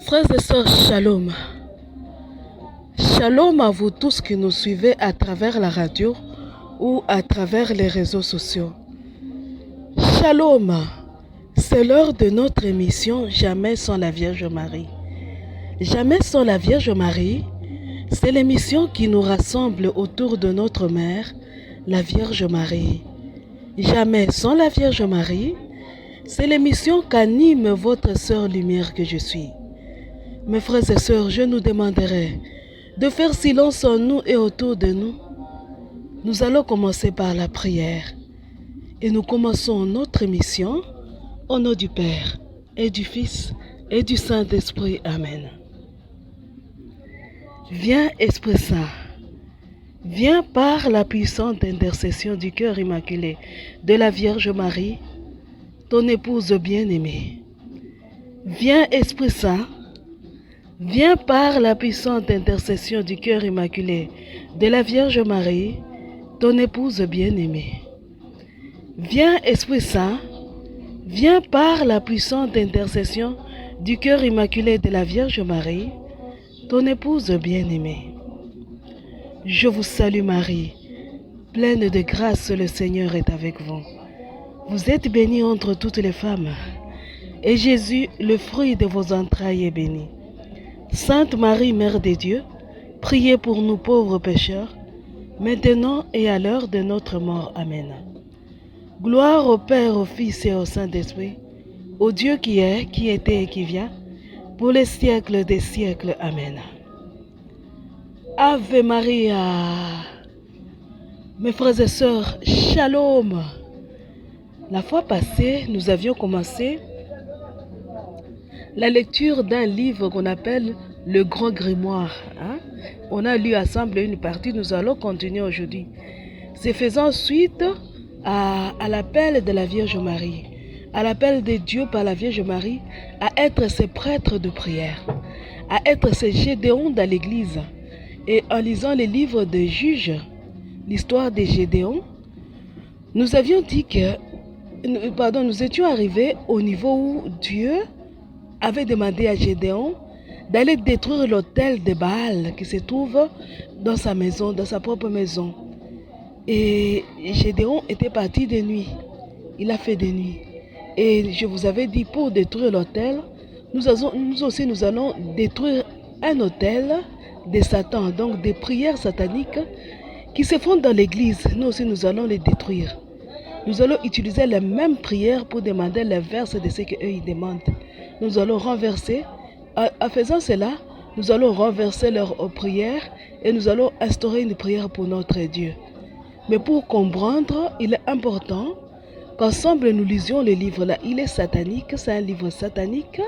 Frères et sœurs, shalom. Shalom à vous tous qui nous suivez à travers la radio ou à travers les réseaux sociaux. Shalom, c'est l'heure de notre émission Jamais sans la Vierge Marie. Jamais sans la Vierge Marie, c'est l'émission qui nous rassemble autour de notre mère, la Vierge Marie. Jamais sans la Vierge Marie, c'est l'émission qu'anime votre sœur lumière que je suis. Mes frères et sœurs, je nous demanderai de faire silence en nous et autour de nous. Nous allons commencer par la prière. Et nous commençons notre émission au nom du Père et du Fils et du Saint-Esprit. Amen. Viens, Esprit Saint. Viens par la puissante intercession du cœur immaculé de la Vierge Marie, ton épouse bien-aimée. Viens, Esprit Saint. Viens par la puissante intercession du cœur immaculé de la Vierge Marie, ton épouse bien-aimée. Viens, Esprit Saint, viens par la puissante intercession du cœur immaculé de la Vierge Marie, ton épouse bien-aimée. Je vous salue Marie, pleine de grâce, le Seigneur est avec vous. Vous êtes bénie entre toutes les femmes, et Jésus, le fruit de vos entrailles, est béni. Sainte Marie, Mère de Dieu, priez pour nous pauvres pécheurs, maintenant et à l'heure de notre mort. Amen. Gloire au Père, au Fils et au Saint-Esprit, au Dieu qui est, qui était et qui vient, pour les siècles des siècles. Amen. Ave Maria. Mes frères et sœurs, shalom. La fois passée, nous avions commencé la lecture d'un livre qu'on appelle le Grand Grimoire. On a lu ensemble une partie, nous allons continuer aujourd'hui. C'est faisant suite à l'appel de la Vierge Marie, à l'appel de Dieu par la Vierge Marie, à être ses prêtres de prière, à être ses Gédéons dans l'Église. Et en lisant les livres de Juges, l'histoire des Gédéons, nous avions dit que, nous étions arrivés au niveau où Dieu avait demandé à Gédéon d'aller détruire l'autel de Baal qui se trouve dans sa maison, dans sa propre maison. Et Gédéon était parti de nuit. Il a fait de nuit. Et je vous avais dit, pour détruire l'autel, nous allons détruire un autel de Satan, donc des prières sataniques qui se font dans l'église. Nous aussi, nous allons les détruire. Nous allons utiliser les mêmes prières pour demander l'inverse de ce qu'eux ils demandent. Nous allons renverser, en faisant cela, nous allons renverser leurs prières et nous allons instaurer une prière pour notre Dieu. Mais pour comprendre, il est important qu'ensemble nous lisions le livre là. Il est satanique, c'est un livre satanique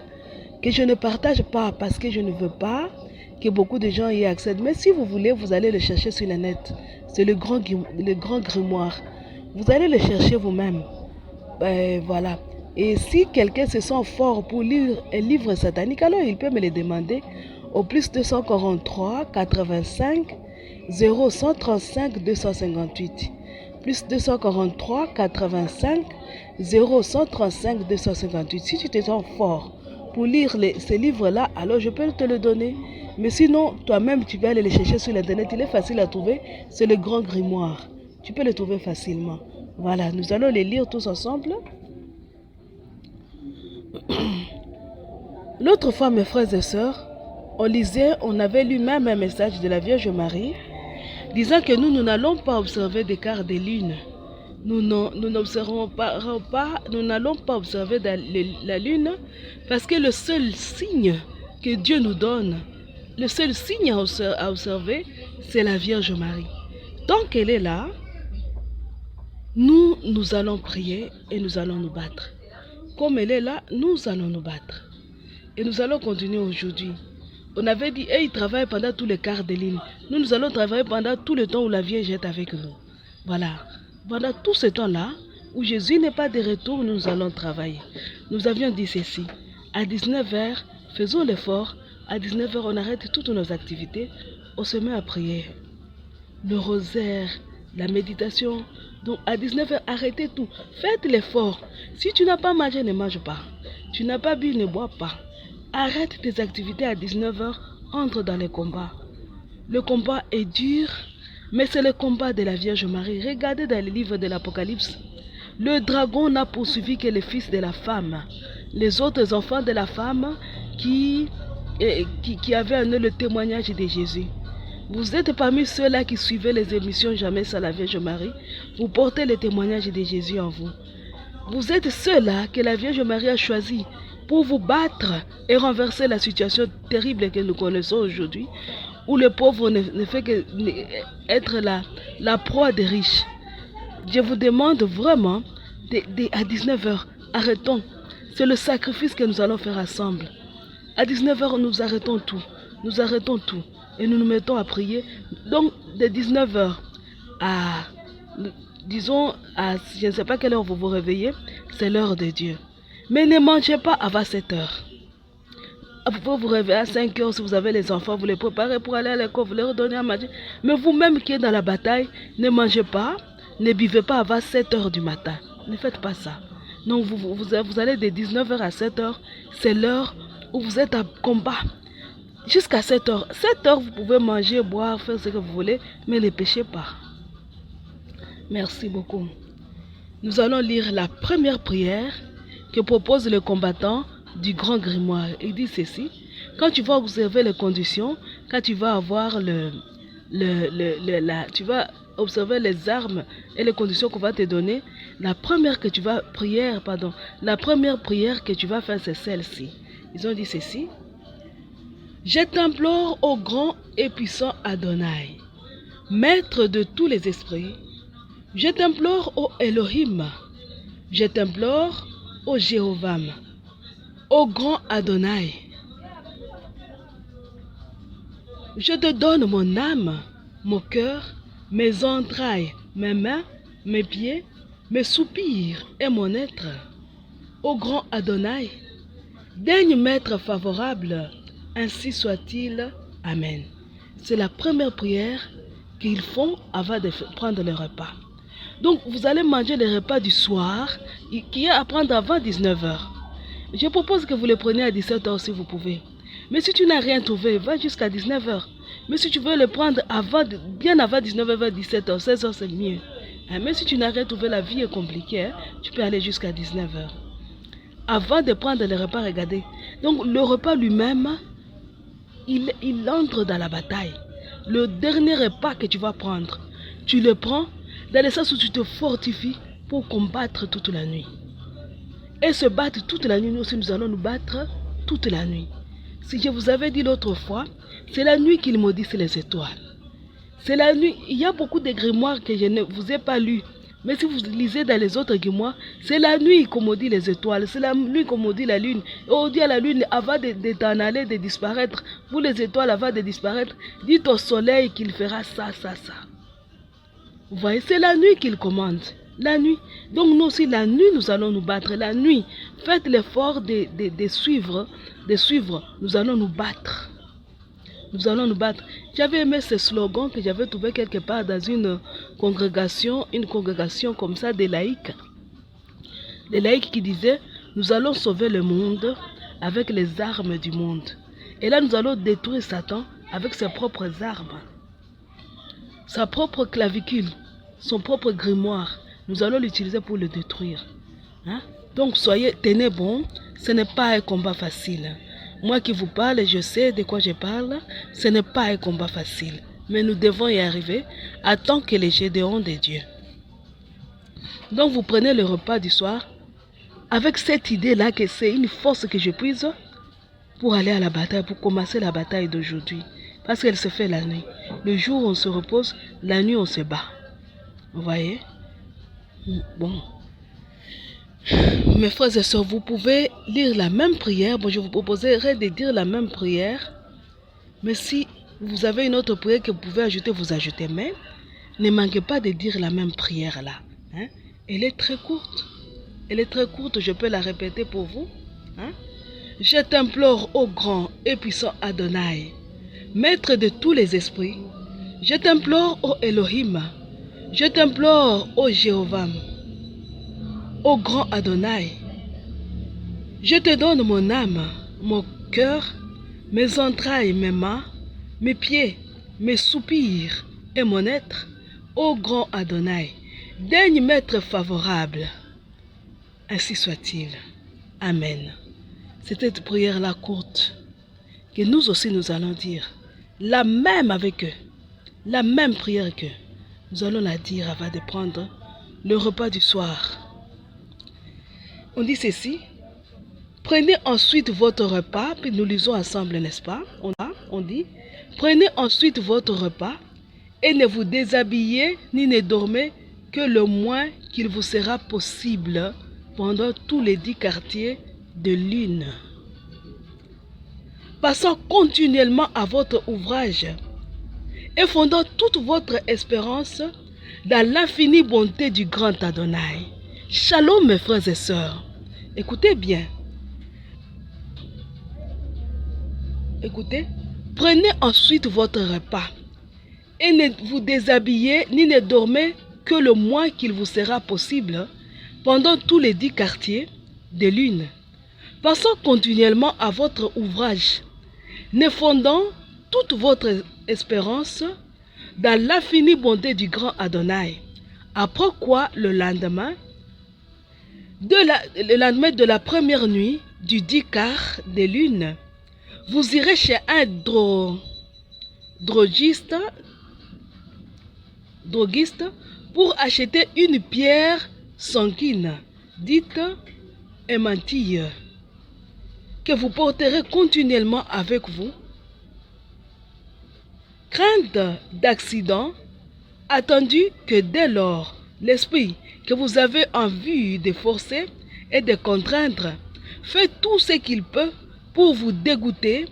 que je ne partage pas parce que je ne veux pas que beaucoup de gens y accèdent. Mais si vous voulez, vous allez le chercher sur le net. C'est le grand grimoire. Vous allez le chercher vous-même. Voilà. Et si quelqu'un se sent fort pour lire un livre satanique, alors il peut me le demander au plus 243 85 0135 258. Plus 243 85 0135 258. Si tu te sens fort pour lire ces livres-là, alors je peux te le donner. Mais sinon, toi-même, tu vas aller les chercher sur l'internet. Il est facile à trouver. C'est le Grand Grimoire. Tu peux le trouver facilement. Voilà, nous allons les lire tous ensemble. L'autre fois, mes frères et sœurs, on avait lu même un message de la Vierge Marie disant que nous n'allons pas observer des quarts de lune. Nous n'allons pas observer la lune parce que le seul signe que Dieu nous donne, le seul signe à observer, c'est la Vierge Marie. Tant qu'elle est là, nous allons prier et nous allons nous battre. Comme elle est là, nous allons nous battre. Et nous allons continuer aujourd'hui. On avait dit, ils travaillent pendant tous les quarts de lune. Nous allons travailler pendant tout le temps où la Vierge est avec nous. Voilà. Pendant tout ce temps-là, où Jésus n'est pas de retour, nous allons travailler. Nous avions dit ceci. À 19h, faisons l'effort. À 19h, on arrête toutes nos activités. On se met à prier. Le rosaire, la méditation. Donc à 19h, arrêtez tout. Faites l'effort. Si tu n'as pas mangé, ne mange pas. Tu n'as pas bu, ne bois pas. Arrête tes activités à 19h, entre dans les combats. Le combat est dur, mais c'est le combat de la Vierge Marie. Regardez dans le livre de l'Apocalypse. Le dragon n'a poursuivi que le fils de la femme. Les autres enfants de la femme qui avaient en eux le témoignage de Jésus. Vous êtes parmi ceux-là qui suivaient les émissions Jamais sans la Vierge Marie. Vous portez le témoignage de Jésus en vous. Vous êtes ceux-là que la Vierge Marie a choisi pour vous battre et renverser la situation terrible que nous connaissons aujourd'hui, où le pauvre ne fait que être la proie des riches. Je vous demande vraiment, à 19h, arrêtons. C'est le sacrifice que nous allons faire ensemble. À 19h, nous arrêtons tout. Nous arrêtons tout. Et nous nous mettons à prier. Donc, de 19h à, disons, je ne sais pas quelle heure vous vous réveillez, c'est l'heure de Dieu. Mais ne mangez pas avant 7h. Vous pouvez vous réveiller à 5h si vous avez les enfants, vous les préparez pour aller à l'école, vous leur donnez à manger. Mais vous-même qui êtes dans la bataille, ne mangez pas, ne buvez pas avant 7h du matin. Ne faites pas ça. Donc vous allez de 19h à 7h, c'est l'heure où vous êtes à combat. Jusqu'à 7h. 7h, vous pouvez manger, boire, faire ce que vous voulez, mais ne péchez pas. Merci beaucoup. Nous allons lire la première prière que propose le combattant du grand grimoire. Il dit ceci: quand tu vas observer les conditions, quand tu vas avoir tu vas observer les armes et les conditions qu'on va te donner, la première prière que tu vas faire, c'est celle-ci. Ils ont dit ceci: je t'implore, ô grand et puissant Adonai, maître de tous les esprits. Je t'implore, ô Elohim. Je t'implore, ô Jéhovah, ô grand Adonai. Je te donne mon âme, mon cœur, mes entrailles, mes mains, mes pieds, mes soupirs et mon être. Ô grand Adonai, daigne m'être favorable, ainsi soit-il. Amen. C'est la première prière qu'ils font avant de prendre le repas. Donc, vous allez manger le repas du soir, qui est à prendre avant 19h. Je propose que vous le preniez à 17h si vous pouvez. Mais si tu n'as rien trouvé, va jusqu'à 19h. Mais si tu veux le prendre bien avant 19h, vers 17h, 16h, c'est mieux. Mais si tu n'as rien trouvé, la vie est compliquée. Tu peux aller jusqu'à 19h. Avant de prendre le repas, regardez. Donc, le repas lui-même, il entre dans la bataille. Le dernier repas que tu vas prendre, tu le prends dans le sens où tu te fortifies pour combattre toute la nuit. Et se battre toute la nuit, nous aussi nous allons nous battre toute la nuit. Si je vous avais dit l'autre fois, c'est la nuit qu'ils maudissent les étoiles. C'est la nuit. Il y a beaucoup de grimoires que je ne vous ai pas lus. Mais si vous lisez dans les autres grimoires, c'est la nuit qu'on maudit les étoiles, c'est la nuit qu'on maudit la lune. Et on dit à la lune, avant de t'en aller, de disparaître, vous les étoiles, avant de disparaître, dites au soleil qu'il fera ça, ça, ça. Vous voyez, c'est la nuit qu'il commande. La nuit. Donc nous aussi, la nuit, nous allons nous battre. La nuit, faites l'effort de suivre. Nous allons nous battre. Nous allons nous battre. J'avais aimé ce slogan que j'avais trouvé quelque part dans une congrégation comme ça, des laïcs. Des laïcs qui disaient, nous allons sauver le monde avec les armes du monde. Et là, nous allons détruire Satan avec ses propres armes. Sa propre clavicule, son propre grimoire. Nous allons l'utiliser pour le détruire. Donc, tenez bon, ce n'est pas un combat facile. Moi qui vous parle, je sais de quoi je parle. Ce n'est pas un combat facile. Mais nous devons y arriver en tant que les Gédéons de Dieu. Donc vous prenez le repas du soir avec cette idée-là que c'est une force que je puise pour aller à la bataille, pour commencer la bataille d'aujourd'hui. Parce qu'elle se fait la nuit. Le jour on se repose, la nuit on se bat. Vous voyez? Bon. Mes frères et sœurs, vous pouvez lire la même prière. Bon, je vous proposerai de dire la même prière. Mais si vous avez une autre prière que vous pouvez ajouter, vous ajoutez. Mais ne manquez pas de dire la même prière là. Elle est très courte. Elle est très courte, je peux la répéter pour vous. Je t'implore, ô grand et puissant Adonai, maître de tous les esprits. Je t'implore, ô Elohim. Je t'implore, ô Jéhovah. Ô grand Adonai, je te donne mon âme, mon cœur, mes entrailles, mes mains, mes pieds, mes soupirs et mon être, ô grand Adonai, daigne m'être favorable. Ainsi soit-il. Amen. C'est cette prière-là courte que nous aussi nous allons dire, la même avec eux, la même prière qu'eux. Nous allons la dire avant de prendre le repas du soir. On dit ceci, prenez ensuite votre repas, puis nous lisons ensemble, n'est-ce pas? On dit, prenez ensuite votre repas et ne vous déshabillez ni ne dormez que le moins qu'il vous sera possible pendant tous les 10 quartiers de lune. Passant continuellement à votre ouvrage et fondant toute votre espérance dans l'infinie bonté du grand Adonai. Shalom mes frères et sœurs. Écoutez bien. Écoutez. Prenez ensuite votre repas et ne vous déshabillez ni ne dormez que le moins qu'il vous sera possible pendant tous les 10 quartiers de lune. Passant continuellement à votre ouvrage, ne fondant toute votre espérance dans l'infinie bonté du grand Adonai. Après quoi, le lendemain de la première nuit du 10 quart de lune, vous irez chez un droguiste pour acheter une pierre sanguine, dite émantille, que vous porterez continuellement avec vous. Crainte d'accident, attendu que dès lors, l'esprit que vous avez en vue de forcer et de contraindre fait tout ce qu'il peut pour vous dégoûter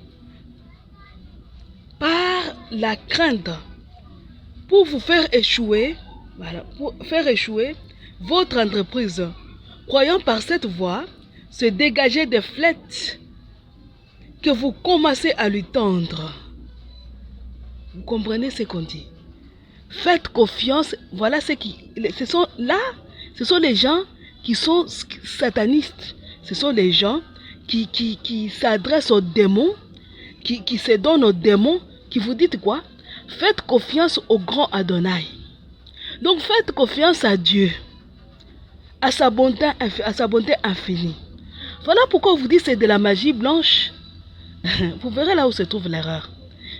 par la crainte, pour vous faire échouer, votre entreprise, croyant par cette voie se dégager des flèches que vous commencez à lui tendre. Vous comprenez ce qu'on dit? Faites confiance, voilà ce sont les gens qui sont satanistes. Ce sont les gens qui s'adressent aux démons, qui se donnent aux démons, qui vous disent quoi? Faites confiance au grand Adonai. Donc faites confiance à Dieu, à sa bonté infinie. Voilà pourquoi on vous dit c'est de la magie blanche. Vous verrez là où se trouve l'erreur.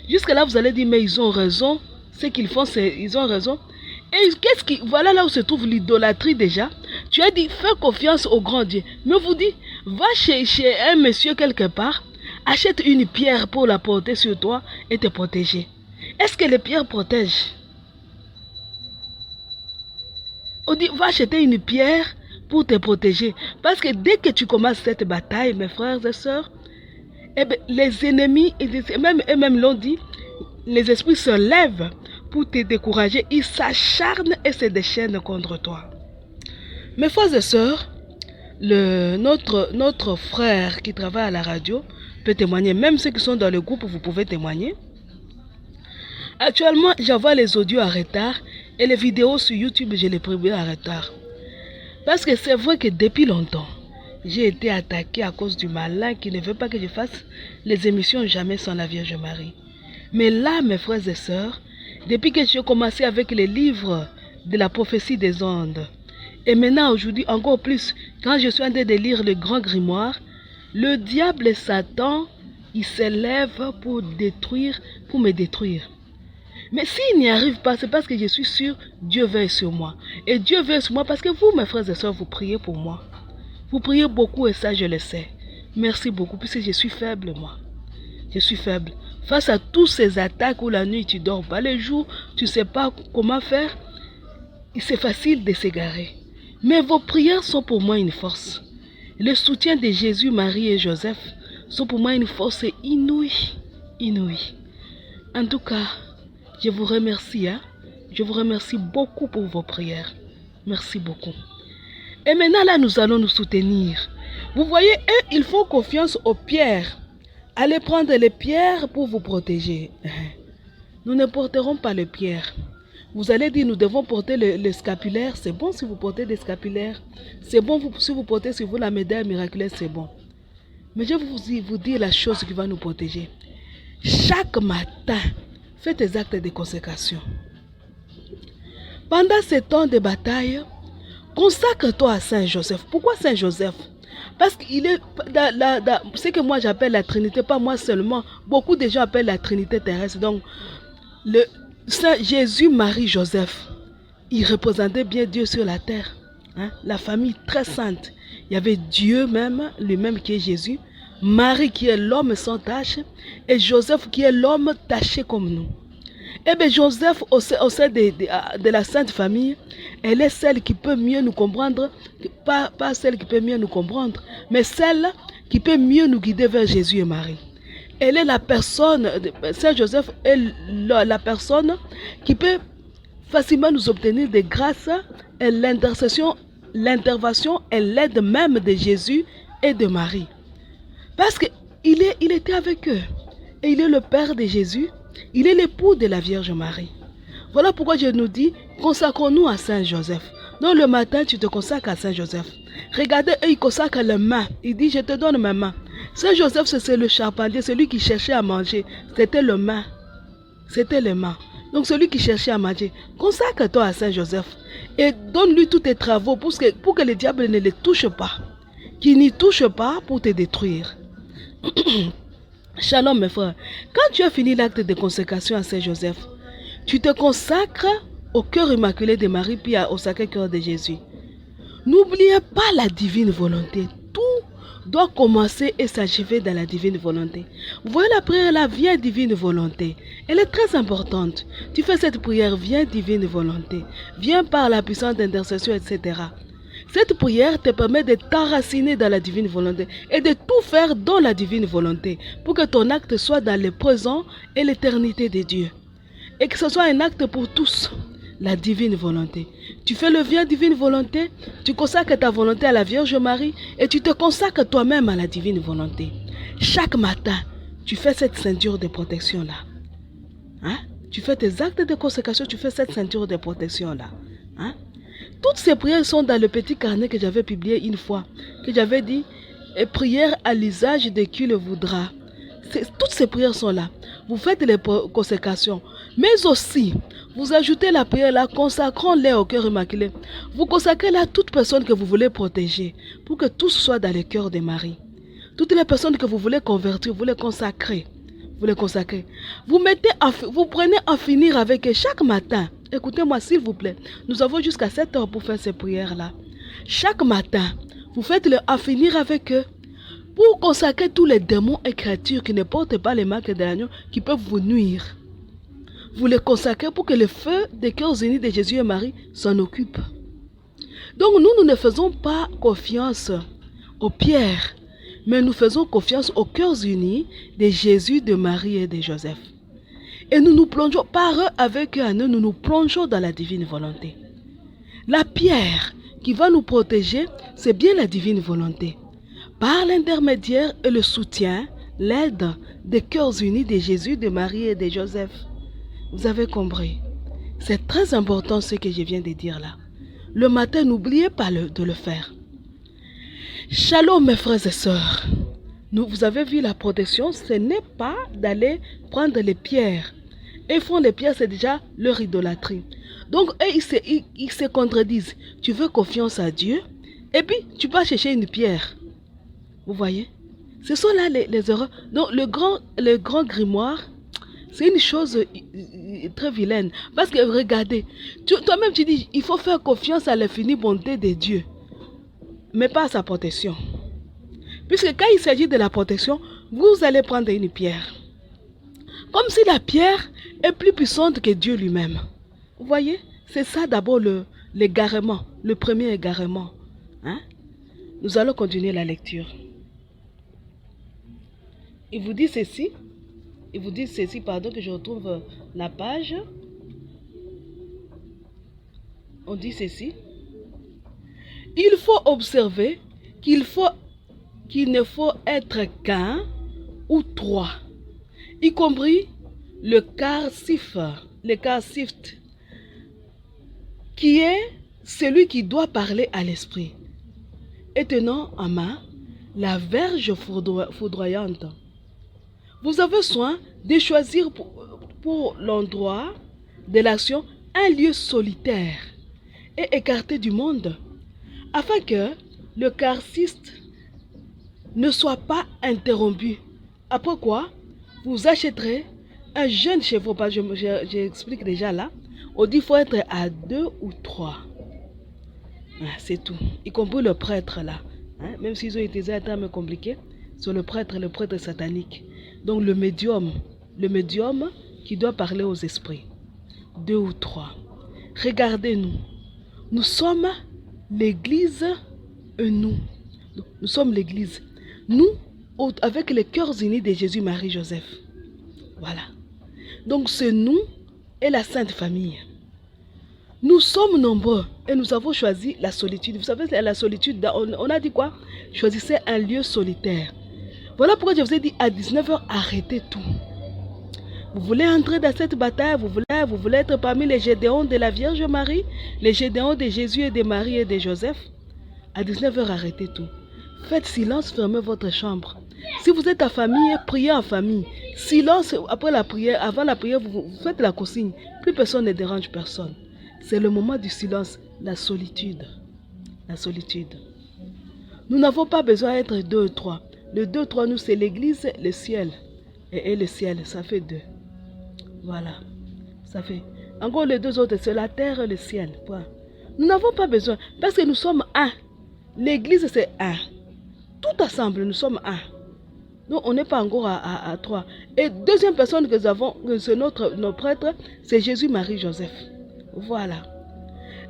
Jusque là vous allez dire mais ils ont raison. Ce qu'ils font, ils ont raison. Et voilà là où se trouve l'idolâtrie déjà. Tu as dit, fais confiance au grand Dieu. Mais vous dit, va chez un monsieur quelque part, achète une pierre pour la porter sur toi et te protéger. Est-ce que les pierres protègent? On dit, va acheter une pierre pour te protéger. Parce que dès que tu commences cette bataille, mes frères et sœurs, eh bien, les ennemis, même l'ont dit, les esprits se lèvent pour te décourager. Ils s'acharnent et se déchaînent contre toi. Mes frères et sœurs, notre frère qui travaille à la radio peut témoigner. Même ceux qui sont dans le groupe, vous pouvez témoigner. Actuellement, j'envoie les audios en retard et les vidéos sur YouTube, je les publie en retard. Parce que c'est vrai que depuis longtemps, j'ai été attaqué à cause du malin qui ne veut pas que je fasse les émissions Jamais sans la Vierge Marie. Mais là, mes frères et sœurs, depuis que j'ai commencé avec les livres de la prophétie des ondes, et maintenant aujourd'hui encore plus, quand je suis en train de lire le grand grimoire, le diable et Satan, ils s'élèvent pour me détruire. Mais s'il n'y arrive pas, c'est parce que je suis sûr, Dieu veille sur moi. Et Dieu veille sur moi parce que vous, mes frères et sœurs, vous priez pour moi. Vous priez beaucoup et ça, je le sais. Merci beaucoup, puisque je suis faible, moi. Je suis faible. Face à toutes ces attaques où la nuit tu dors pas, les jours tu ne sais pas comment faire, c'est facile de s'égarer. Mais vos prières sont pour moi une force. Le soutien de Jésus, Marie et Joseph sont pour moi une force inouïe. Inouïe. En tout cas, je vous remercie. Je vous remercie beaucoup pour vos prières. Merci beaucoup. Et maintenant là, nous allons nous soutenir. Vous voyez, eux, ils font confiance aux pierres. Allez prendre les pierres pour vous protéger. Nous ne porterons pas les pierres. Vous allez dire, nous devons porter le scapulaire. C'est bon si vous portez des scapulaires. C'est bon si vous portez sur vous la médaille miraculeuse, c'est bon. Mais je vais vous dire la chose qui va nous protéger. Chaque matin, fais tes actes de consécration. Pendant ces temps de bataille, consacre-toi à Saint Joseph. Pourquoi Saint Joseph? Parce qu'il est ce que moi j'appelle la Trinité, pas moi seulement. Beaucoup de gens appellent la Trinité terrestre. Donc, le Saint Jésus, Marie, Joseph, ils représentaient bien Dieu sur la terre. Hein? La famille très sainte. Il y avait Dieu même, lui-même qui est Jésus, Marie qui est l'homme sans tache, et Joseph qui est l'homme taché comme nous. Eh bien, Joseph, au sein de la Sainte Famille, elle est celle qui peut mieux nous comprendre, pas celle qui peut mieux nous comprendre, mais celle qui peut mieux nous guider vers Jésus et Marie. Elle est la personne, Saint Joseph est la personne qui peut facilement nous obtenir des grâces et l'intervention et l'aide même de Jésus et de Marie. Parce qu'il était avec eux. Et il est le Père de Jésus. Il est l'époux de la Vierge Marie. Voilà pourquoi je nous dis, consacrons-nous à Saint Joseph. Donc le matin, tu te consacres à Saint Joseph. Regardez, eux, ils consacrent les mains. Il dit, je te donne mes mains. Saint Joseph, c'est le charpentier, celui qui cherchait à manger. C'était les mains. C'était les mains. Donc celui qui cherchait à manger, consacre-toi à Saint Joseph. Et donne-lui tous tes travaux pour que le diable ne les touche pas. Qu'il n'y touche pas pour te détruire. Shalom mes frères, quand tu as fini l'acte de consécration à Saint Joseph, tu te consacres au cœur immaculé de Marie puis au sacré cœur de Jésus. N'oubliez pas la divine volonté. Tout doit commencer et s'achever dans la divine volonté. Vous voyez la prière là, viens divine volonté. Elle est très importante. Tu fais cette prière, viens divine volonté. Viens par la puissance d'intercession, etc. Cette prière te permet de t'enraciner dans la divine volonté et de tout faire dans la divine volonté pour que ton acte soit dans le présent et l'éternité de Dieu. Et que ce soit un acte pour tous, la divine volonté. Tu fais le viens divine volonté, tu consacres ta volonté à la Vierge Marie et tu te consacres toi-même à la divine volonté. Chaque matin, tu fais cette ceinture de protection-là. Hein? Tu fais tes actes de consécration, tu fais cette ceinture de protection-là. Hein? Toutes ces prières sont dans le petit carnet que j'avais publié une fois, que j'avais dit « Prière à l'usage de qui le voudra ». Toutes ces prières sont là. Vous faites les consécrations, mais aussi, vous ajoutez la prière là, consacrons-les au cœur immaculé. Vous consacrez là toute personne que vous voulez protéger, pour que tout soit dans le cœur de Marie. Toutes les personnes que vous voulez convertir, vous les consacrez. Vous les consacrez. Vous prenez à finir avec eux chaque matin. Écoutez-moi s'il vous plaît. Nous avons jusqu'à 7 heures pour faire ces prières-là. Chaque matin, vous faites-le à finir avec eux. Pour consacrer tous les démons et créatures qui ne portent pas les marques de l'agneau, qui peuvent vous nuire. Vous les consacrez pour que le feu des cœurs unis de Jésus et Marie s'en occupe. Donc nous ne faisons pas confiance aux pierres, mais nous faisons confiance aux cœurs unis de Jésus, de Marie et de Joseph. Et nous nous plongeons, par eux, avec eux, nous nous plongeons dans la divine volonté. La pierre qui va nous protéger, c'est bien la divine volonté. Par l'intermédiaire et le soutien, l'aide des cœurs unis de Jésus, de Marie et de Joseph. Vous avez compris? C'est très important ce que je viens de dire là. Le matin, n'oubliez pas de le faire. Shalom mes frères et sœurs. Vous avez vu la protection, ce n'est pas d'aller prendre les pierres. Ils font les pierres, c'est déjà leur idolâtrie. Donc, eux, ils se contredisent. Tu veux confiance à Dieu, et puis tu vas chercher une pierre. Vous voyez? Ce sont là les erreurs. Donc, le grand grimoire, c'est une chose très vilaine. Parce que, regardez, toi-même tu dis, il faut faire confiance à l'infinie bonté de Dieu, mais pas à sa protection. Puisque quand il s'agit de la protection, vous allez prendre une pierre. Comme si la pierre est plus puissante que Dieu lui-même. Vous voyez? C'est ça d'abord l'égarement, le premier égarement. Hein? Nous allons continuer la lecture. Il vous dit ceci, pardon, que je retrouve la page. On dit ceci. Il faut observer qu'il ne faut être qu'un ou trois, y compris le carsif, qui est celui qui doit parler à l'esprit, et tenant en main la verge foudroyante. Vous avez soin de choisir pour l'endroit de l'action un lieu solitaire et écarté du monde, afin que le carciste ne soit pas interrompu. Après quoi, vous achèterez un jeune chevreau. J'explique déjà là. On dit qu'il faut être à 2 ou 3. C'est tout. Y compris le prêtre là. Même s'ils ont utilisé un terme compliqué, sur le prêtre satanique. Donc le médium qui doit parler aux esprits. 2 ou 3. Regardez-nous. Nous sommes l'église et nous. Nous sommes l'église. Nous, avec les cœurs unis de Jésus, Marie, Joseph. Voilà. Donc c'est nous et la Sainte Famille. Nous sommes nombreux et nous avons choisi la solitude. Vous savez, la solitude, on a dit quoi? Choisissez un lieu solitaire. Voilà pourquoi je vous ai dit à 19h, arrêtez tout. Vous voulez entrer dans cette bataille, vous voulez être parmi les Gédéons de la Vierge Marie, les Gédéons de Jésus et de Marie et de Joseph. À 19h, arrêtez tout. Faites silence, fermez votre chambre. Si vous êtes en famille, priez en famille. Silence après la prière, avant la prière, vous faites la consigne. Plus personne ne dérange personne. C'est le moment du silence, la solitude. La solitude. Nous n'avons pas besoin d'être 2 ou 3. Le 2 ou 3, nous, c'est l'église, le ciel. Et le ciel, ça fait 2. Voilà. Ça fait. Encore les 2 autres, c'est la terre et le ciel. Point. Nous n'avons pas besoin, parce que nous sommes un. L'église, c'est un. Tout ensemble, nous sommes un. Donc, on n'est pas encore à 3. Et deuxième personne que nous avons, c'est notre prêtre, c'est Jésus, Marie, Joseph. Voilà.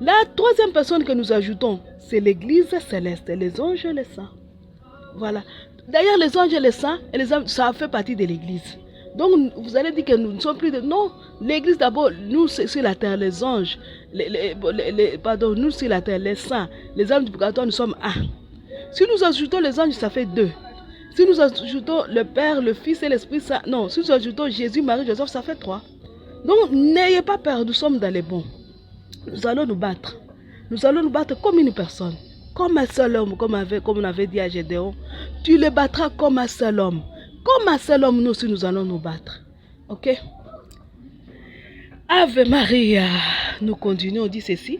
La troisième personne que nous ajoutons, c'est l'église céleste, les anges et les saints. Voilà. D'ailleurs, les anges et les saints, ça fait partie de l'église. Donc, vous allez dire que nous ne sommes plus de... Non, l'église d'abord, nous, c'est sur la terre, les anges, pardon, nous, sur la terre, les saints, les âmes du purgatoire, nous sommes un. Si nous ajoutons les anges, ça fait 2. Si nous ajoutons le Père, le Fils et l'Esprit Saint, non, si nous ajoutons Jésus, Marie, Joseph, ça fait 3. Donc, n'ayez pas peur, nous sommes dans les bons. Nous allons nous battre. Nous allons nous battre comme une personne. Comme un seul homme, comme on avait dit à Gédéon. Tu les battras comme un seul homme. Comme un seul homme, nous aussi, nous allons nous battre. Ok? Ave Maria. Nous continuons, on dit ceci.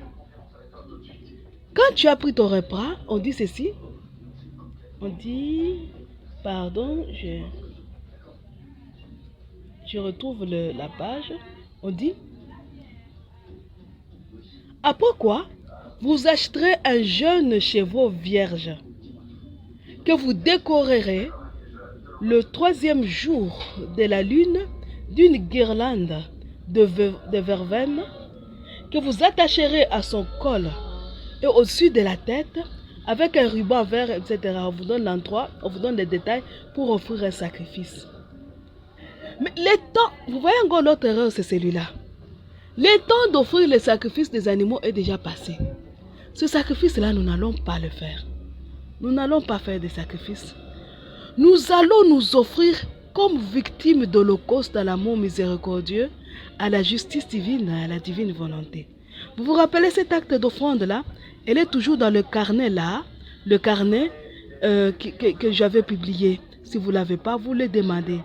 Quand tu as pris ton repas, on dit ceci. On dit... Pardon, je retrouve la page. On dit... Après quoi, vous achèterez un jeune chevreau vierge que vous décorerez le 3e jour de la lune d'une guirlande de verveine que vous attacherez à son col et au-dessus de la tête avec un ruban vert, etc. On vous donne l'endroit, on vous donne les détails pour offrir un sacrifice. Mais le temps, vous voyez encore l'autre erreur, c'est celui-là. Le temps d'offrir le sacrifice des animaux est déjà passé. Ce sacrifice-là, nous n'allons pas le faire. Nous n'allons pas faire de sacrifice. Nous allons nous offrir comme victimes d'Holocauste à l'amour miséricordieux, à la justice divine, à la divine volonté. Vous vous rappelez cet acte d'offrande-là? Elle est toujours dans le carnet là, le carnet que j'avais publié. Si vous ne l'avez pas, vous le demandez.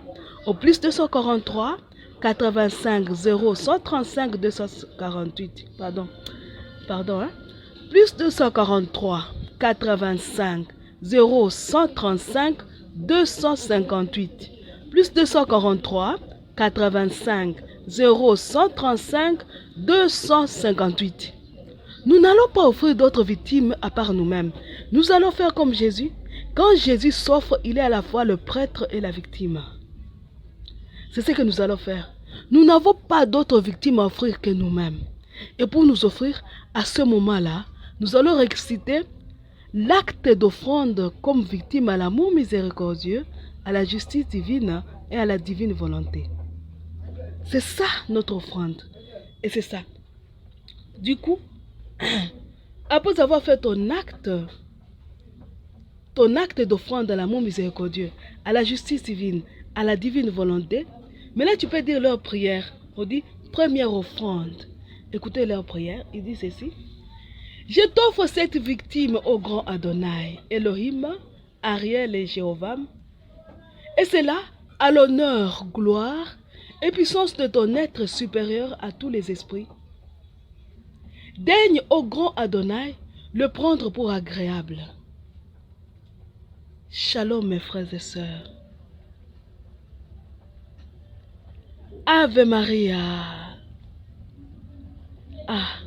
Au plus 243 85 0 135 248. Pardon, hein? Plus 243 85 0 135 258. Plus 243 85 0 135 258. Nous n'allons pas offrir d'autres victimes à part nous-mêmes. Nous allons faire comme Jésus. Quand Jésus s'offre, il est à la fois le prêtre et la victime. C'est ce que nous allons faire. Nous n'avons pas d'autres victimes à offrir que nous-mêmes. Et pour nous offrir, à ce moment-là, nous allons réciter l'acte d'offrande comme victime à l'amour miséricordieux, à la justice divine et à la divine volonté. C'est ça notre offrande. Et c'est ça. Du coup, après avoir fait ton acte d'offrande à l'amour miséricordieux, à la justice divine, à la divine volonté, maintenant tu peux dire leur prière. On dit première offrande. Écoutez leur prière, il dit ceci. Je t'offre cette victime au grand Adonai, Elohim, Ariel et Jéhovam, et c'est là à l'honneur, gloire et puissance de ton être supérieur à tous les esprits. Daigne, ô grand Adonai, le prendre pour agréable. Shalom mes frères et sœurs. Ave Maria. Ah.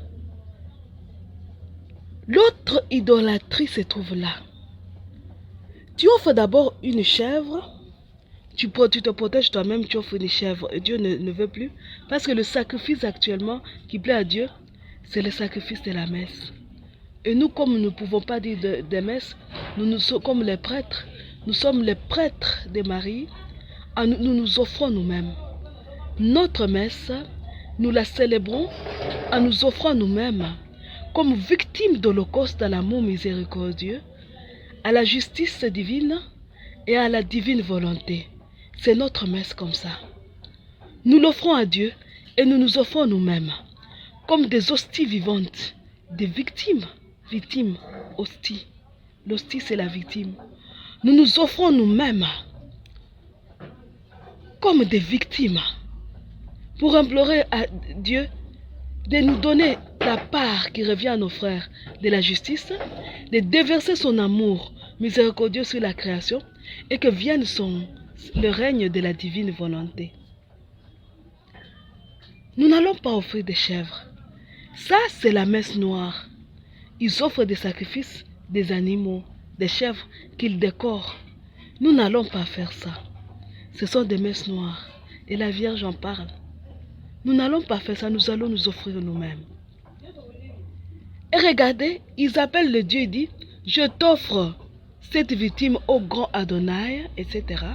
L'autre idolâtrie se trouve là. Tu offres d'abord une chèvre. Tu te protèges toi-même, tu offres une chèvre. Et Dieu ne veut plus. Parce que le sacrifice actuellement qui plaît à Dieu, c'est le sacrifice de la messe. Et nous, comme nous ne pouvons pas dire des messes, nous sommes comme les prêtres. Nous sommes les prêtres de Marie. Nous nous offrons nous-mêmes. Notre messe, nous la célébrons en nous offrant nous-mêmes comme victimes d'Holocauste à l'amour miséricordieux, à la justice divine et à la divine volonté. C'est notre messe comme ça. Nous l'offrons à Dieu et nous nous offrons nous-mêmes comme des hosties vivantes, des victimes, hosties. L'hostie, c'est la victime. Nous nous offrons nous-mêmes comme des victimes pour implorer à Dieu de nous donner la part qui revient à nos frères de la justice, de déverser son amour miséricordieux sur la création et que vienne le règne de la divine volonté. Nous n'allons pas offrir des chèvres. Ça, c'est la messe noire. Ils offrent des sacrifices, des animaux, des chèvres qu'ils décorent. Nous n'allons pas faire ça. Ce sont des messes noires. Et la Vierge en parle. Nous n'allons pas faire ça, nous allons nous offrir nous-mêmes. Et regardez, ils appellent le Dieu et disent, je t'offre cette victime au grand Adonai, etc.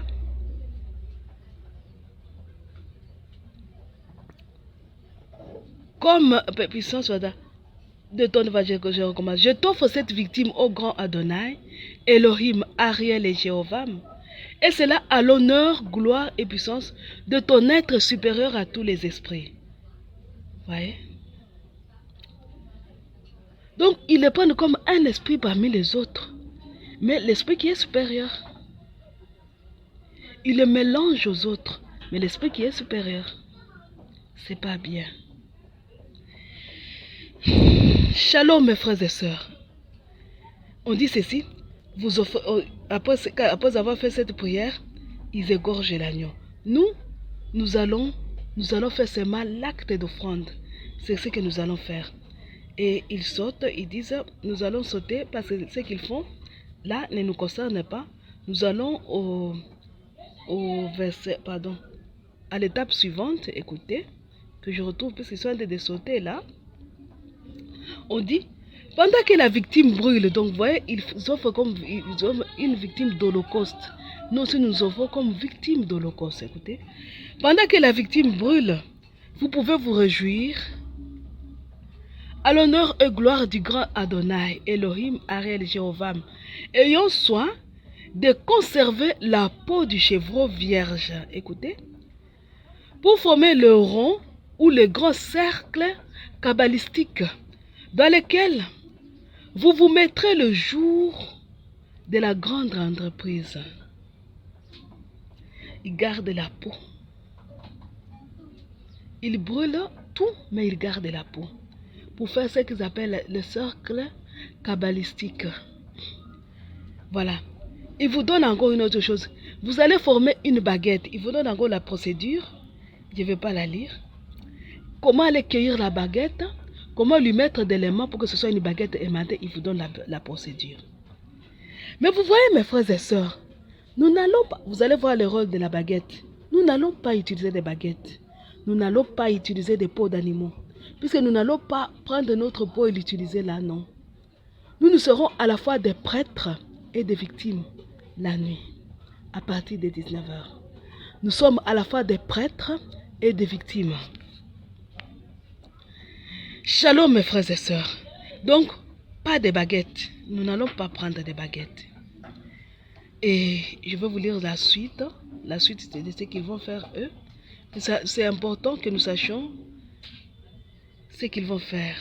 Comme puissance de ton évangile que je recommande, je t'offre cette victime au grand Adonai, Elohim, Ariel et Jéhovam. Et cela à l'honneur, gloire et puissance de ton être supérieur à tous les esprits. Voyez? Donc, ils le prennent comme un esprit parmi les autres. Mais l'esprit qui est supérieur. Ils le mélangent aux autres. Mais l'esprit qui est supérieur. C'est pas bien. Shalom mes frères et sœurs. On dit ceci. Vous offrez, après avoir fait cette prière, ils égorgent l'agneau. Nous allons faire seulement l'acte d'offrande. C'est ce que nous allons faire. Et ils sautent, ils disent, nous allons sauter parce que ce qu'ils font, là, ne nous concerne pas. Nous allons au verset, pardon, à l'étape suivante, écoutez, que je retrouve, parce qu'ils sont en train de sauter là. On dit, pendant que la victime brûle, donc vous voyez, ils offrent une victime d'Holocauste. Nous aussi, nous offrons comme victime d'Holocauste, écoutez. Pendant que la victime brûle, vous pouvez vous réjouir à l'honneur et gloire du grand Adonai, Elohim, Ariel, Jéhovam, ayons soin de conserver la peau du chevreau vierge, écoutez, pour former le rond ou le grand cercle kabbalistique dans lequel vous vous mettrez le jour de la grande entreprise. Il garde la peau. Il brûle tout, mais il garde la peau. Pour faire ce qu'ils appellent le cercle kabbalistique. Voilà. Il vous donne encore une autre chose. Vous allez former une baguette. Il vous donne encore la procédure. Je ne vais pas la lire. Comment aller cueillir la baguette? Comment lui mettre des éléments pour que ce soit une baguette aimantée? Il vous donne la procédure. Mais vous voyez mes frères et sœurs, nous n'allons pas, vous allez voir le rôle de la baguette. Nous n'allons pas utiliser des baguettes. Nous n'allons pas utiliser des peaux d'animaux. Puisque nous n'allons pas prendre notre peau et l'utiliser là, non. Nous serons à la fois des prêtres et des victimes la nuit, à partir de 19h. Nous sommes à la fois des prêtres et des victimes. Shalom mes frères et sœurs. Donc, pas de baguettes. Nous n'allons pas prendre des baguettes. Et je vais vous lire la suite de ce qu'ils vont faire eux. C'est important que nous sachions ce qu'ils vont faire.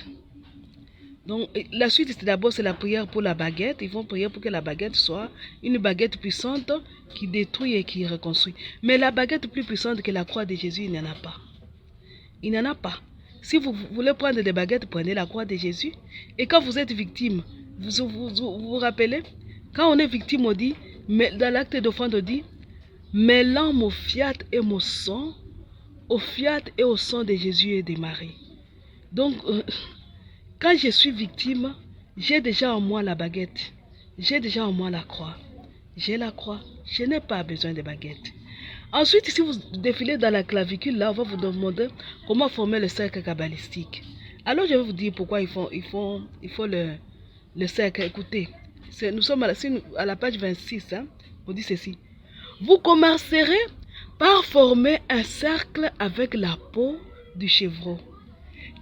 Donc, la suite, c'est la prière pour la baguette. Ils vont prier pour que la baguette soit une baguette puissante qui détruit et qui reconstruit. Mais la baguette plus puissante que la croix de Jésus, il n'y en a pas. Il n'y en a pas. Si vous voulez prendre des baguettes, prenez la croix de Jésus. Et quand vous êtes victime, vous rappelez, quand on est victime, on dit, mais dans l'acte d'offrande, on dit, mêlant mon fiat et mon sang, au fiat et au sang de Jésus et de Marie. Donc, quand je suis victime, j'ai déjà en moi la baguette. J'ai déjà en moi la croix. J'ai la croix. Je n'ai pas besoin de baguette. Ensuite, si vous défilez dans la clavicule, là, on va vous demander comment former le cercle kabbalistique. Alors, je vais vous dire pourquoi il faut le cercle. Écoutez, nous sommes à la page 26. Hein, on dit ceci. Vous commencerez par former un cercle avec la peau du chevreau,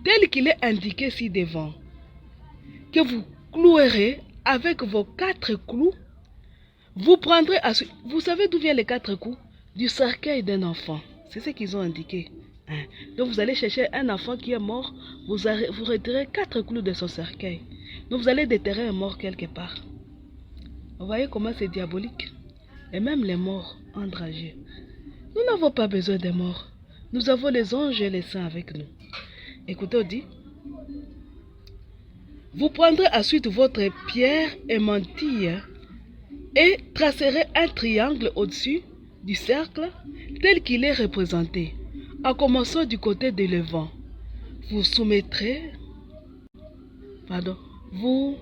tel qu'il est indiqué ci devant, que vous clouerez avec vos 4 clous. Vous prendrez, vous savez d'où viennent les 4 coups? Du cercueil d'un enfant. C'est ce qu'ils ont indiqué. Hein? Donc vous allez chercher un enfant qui est mort, vous retirez 4 clous de son cercueil. Donc vous allez déterrer un mort quelque part. Vous voyez comment c'est diabolique? Et même les morts enragés. Nous n'avons pas besoin des morts. Nous avons les anges et les saints avec nous. Écoutez, on dit, vous prendrez ensuite votre pierre et mantille et tracerez un triangle au-dessus du cercle tel qu'il est représenté. En commençant du côté de levant, vous soumettrez, vous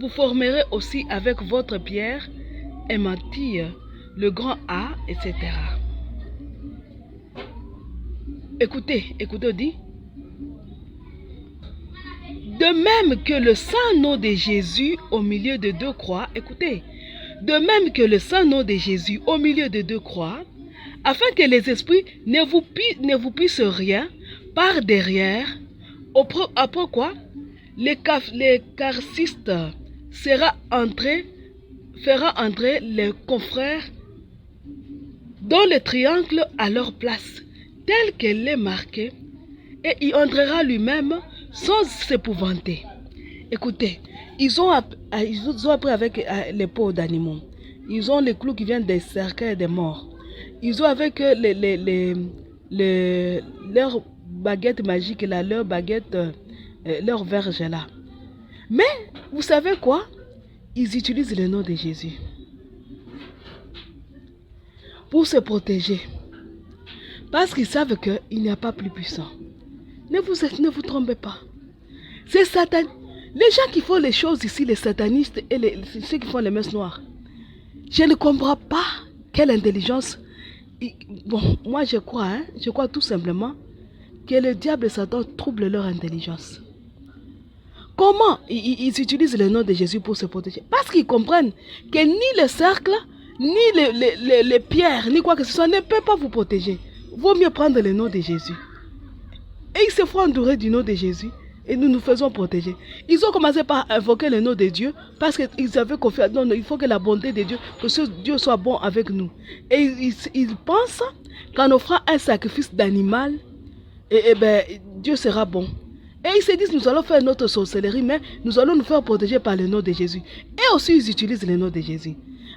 formerez aussi avec votre pierre et mantille le grand A, etc. Écoutez, on dit, de même que le saint nom de Jésus au milieu de 2 croix, écoutez, de même que le saint nom de Jésus au milieu de 2 croix, afin que les esprits ne vous puissent rien par derrière, après quoi, les carcistes fera entrer les confrères dans le triangle à leur place, tel qu'elle est marquée, et y entrera lui-même sans s'épouvanter. Écoutez, ils ont appris avec les peaux d'animaux. Ils ont les clous qui viennent des cercueils des morts. Ils ont avec leur baguette magique là, leur baguette, leur verge là. Mais, vous savez quoi? Ils utilisent le nom de Jésus pour se protéger. Parce qu'ils savent qu'il n'y a pas plus puissant. Ne vous trompez pas. C'est Satan. Les gens qui font les choses ici, les satanistes et ceux qui font les messes noires, je ne comprends pas quelle intelligence. Bon, moi je crois tout simplement que le diable et Satan troublent leur intelligence. Comment ils utilisent le nom de Jésus pour se protéger? Parce qu'ils comprennent que ni le cercle, ni les pierres, ni quoi que ce soit ne peut pas vous protéger. Vaut mieux prendre le nom de Jésus. Et ils se font entourer du nom de Jésus. Et nous nous faisons protéger. Ils ont commencé par invoquer le nom de Dieu parce qu'ils avaient confiance. Non, il faut que la bonté de Dieu, que ce Dieu soit bon avec nous. Et ils pensent qu'en offrant un sacrifice d'animal, Dieu sera bon. Et ils se disent, nous allons faire notre sorcellerie, mais nous allons nous faire protéger par le nom de Jésus. Et aussi, ils utilisent le nom de Jésus.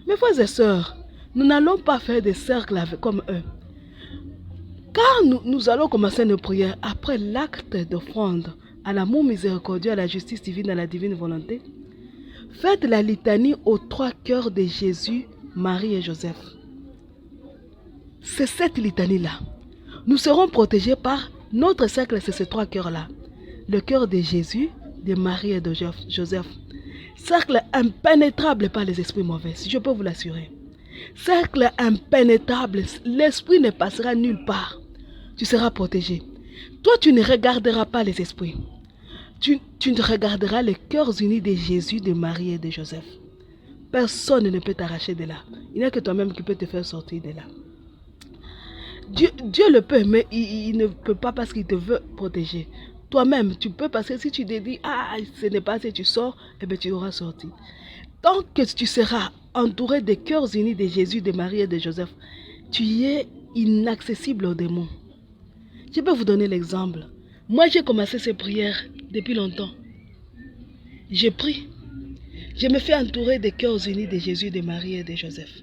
Mes frères et sœurs, nous n'allons pas faire des cercles comme eux. Car nous allons commencer nos prières après l'acte d'offrande à l'amour miséricordieux, à la justice divine, à la divine volonté. Faites la litanie aux 3 cœurs de Jésus, Marie et Joseph. C'est cette litanie-là. Nous serons protégés par notre cercle, c'est ces 3 cœurs-là. Le cœur de Jésus, de Marie et de Joseph. Cercle impénétrable par les esprits mauvais, je peux vous l'assurer. Cercle impénétrable, l'esprit ne passera nulle part. Tu seras protégé. Toi, tu ne regarderas pas les esprits. Tu regarderas les cœurs unis de Jésus, de Marie et de Joseph. Personne ne peut t'arracher de là. Il n'y a que toi-même qui peut te faire sortir de là. Dieu le peut, mais il ne peut pas parce qu'il te veut protéger. Toi-même, tu peux parce que si tu te dis, ce n'est pas si tu sors, tu auras sorti. Tant que tu seras entouré des cœurs unis de Jésus, de Marie et de Joseph, tu es inaccessible aux démons. Je peux vous donner l'exemple. Moi, j'ai commencé ces prières depuis longtemps. J'ai pris. Je me fais entourer des cœurs unis de Jésus, de Marie et de Joseph.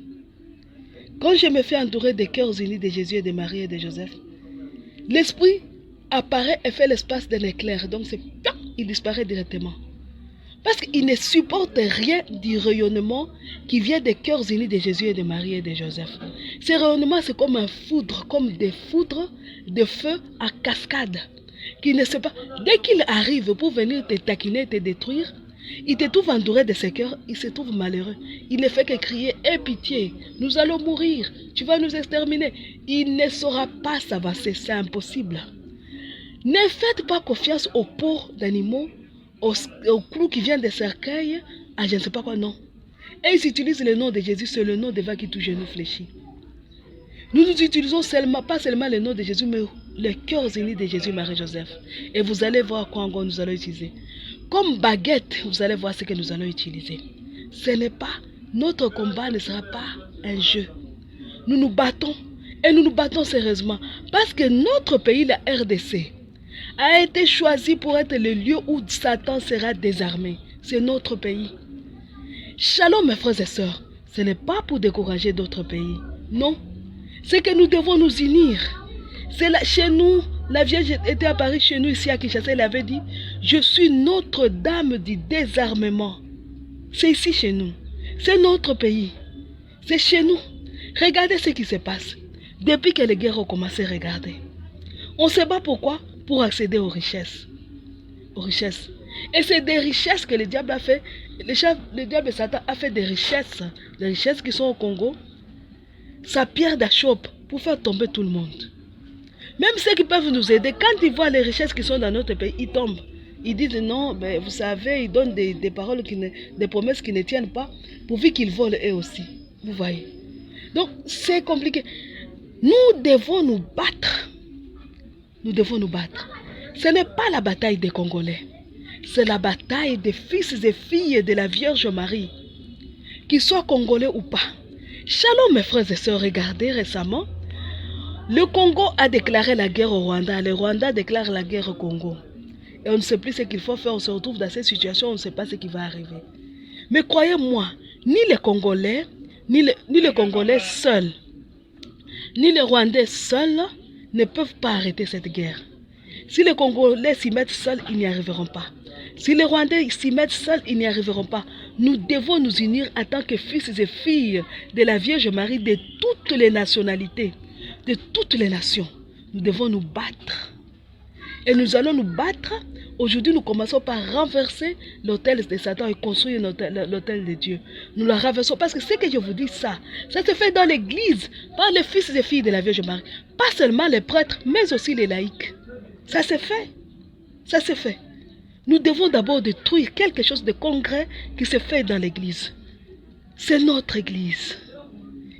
Quand je me fais entourer des cœurs unis de Jésus et de Marie et de Joseph, l'Esprit apparaît et fait l'espace d'un éclair. Donc, il disparaît directement. Parce qu'il ne supporte rien du rayonnement qui vient des cœurs unis de Jésus et de Marie et de Joseph. Ce rayonnement, c'est comme un foudre, comme des foudres de feu à cascade. Qui ne sait pas. Dès qu'il arrive pour venir te taquiner, te détruire, il te trouve entouré de ses cœurs, il se trouve malheureux. Il ne fait que crier, aie pitié, nous allons mourir, tu vas nous exterminer. Il ne saura pas s'avancer, c'est impossible. Ne faites pas confiance aux peaux d'animaux, aux clous qui viennent des cercueils, à je ne sais pas quoi, non. Et ils utilisent le nom de Jésus, c'est le nom devant qui tout genou fléchit. Nous utilisons pas seulement le nom de Jésus, mais les cœurs unis de Jésus, Marie, Joseph. Et vous allez voir quoi encore nous allons utiliser. Comme baguette, vous allez voir ce que nous allons utiliser. Ce n'est pas, notre combat ne sera pas un jeu. Nous nous battons, et nous nous battons sérieusement, parce que notre pays, la RDC, a été choisi pour être le lieu où Satan sera désarmé. C'est notre pays. Shalom, mes frères et sœurs, ce n'est pas pour décourager d'autres pays. Non, c'est que nous devons nous unir. C'est là, chez nous, la Vierge était à Paris, chez nous, ici à Kinshasa, elle avait dit, je suis Notre-Dame du désarmement. C'est ici chez nous. C'est notre pays. C'est chez nous. Regardez ce qui se passe. Depuis que les guerres ont commencé, regardez. On ne sait pas pourquoi, pour accéder aux richesses. Aux richesses. Et c'est des richesses que le diable a fait. Le diable Satan a fait des richesses qui sont au Congo. Sa pierre d'achoppe pour faire tomber tout le monde. Même ceux qui peuvent nous aider, quand ils voient les richesses qui sont dans notre pays, ils tombent. Ils disent non, mais vous savez, ils donnent des paroles, des promesses qui ne tiennent pas, pourvu qu'ils volent eux aussi. Vous voyez. Donc, c'est compliqué. Nous devons nous battre. Nous devons nous battre. Ce n'est pas la bataille des Congolais. C'est la bataille des fils et filles de la Vierge Marie. Qu'ils soient Congolais ou pas. Shalom, mes frères et sœurs, regardez récemment. Le Congo a déclaré la guerre au Rwanda. Le Rwanda déclare la guerre au Congo. Et on ne sait plus ce qu'il faut faire. On se retrouve dans cette situation. On ne sait pas ce qui va arriver. Mais croyez-moi, ni les Congolais, ni les Congolais seuls, ni les Rwandais seuls ne peuvent pas arrêter cette guerre. Si les Congolais s'y mettent seuls, ils n'y arriveront pas. Si les Rwandais s'y mettent seuls, ils n'y arriveront pas. Nous devons nous unir en tant que fils et filles de la Vierge Marie de toutes les nationalités. De toutes les nations, nous devons nous battre. Et nous allons nous battre. Aujourd'hui, nous commençons par renverser l'autel de Satan et construire l'autel de Dieu. Nous la renversons parce que ce que je vous dis, ça se fait dans l'église, par les fils et filles de la Vierge Marie. Pas seulement les prêtres, mais aussi les laïcs. Ça se fait. Ça se fait. Nous devons d'abord détruire quelque chose de concret qui se fait dans l'église. C'est notre église.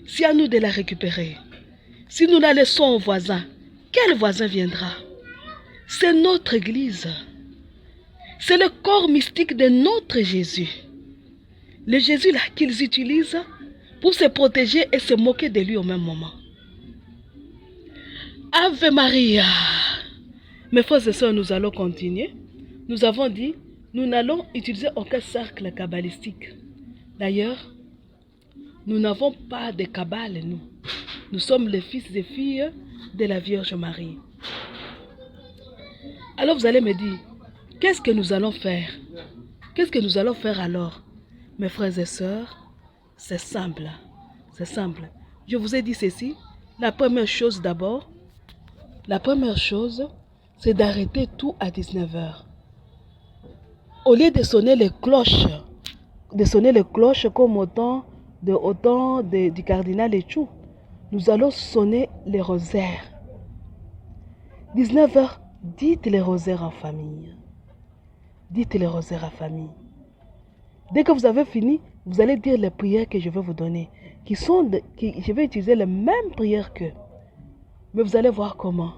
C'est à nous de la récupérer. Si nous la laissons aux voisins, quel voisin viendra? C'est notre église. C'est le corps mystique de notre Jésus. Le Jésus là qu'ils utilisent pour se protéger et se moquer de lui au même moment. Ave Maria. Mes frères et sœurs, nous allons continuer. Nous avons dit, nous n'allons utiliser aucun cercle kabbalistique. D'ailleurs, nous n'avons pas de kabbale, nous. Nous sommes les fils et filles de la Vierge Marie. Alors vous allez me dire, qu'est-ce que nous allons faire? Qu'est-ce que nous allons faire alors? Mes frères et sœurs, c'est simple. C'est simple. Je vous ai dit ceci. La première chose d'abord, c'est d'arrêter tout à 19h. Au lieu de sonner les cloches, comme au temps du cardinal Etchou, nous allons sonner les rosaires. 19h, dites les rosaires en famille. Dites les rosaires en famille. Dès que vous avez fini, vous allez dire les prières que je vais vous donner. Je vais utiliser les mêmes prières qu'eux. Mais vous allez voir comment.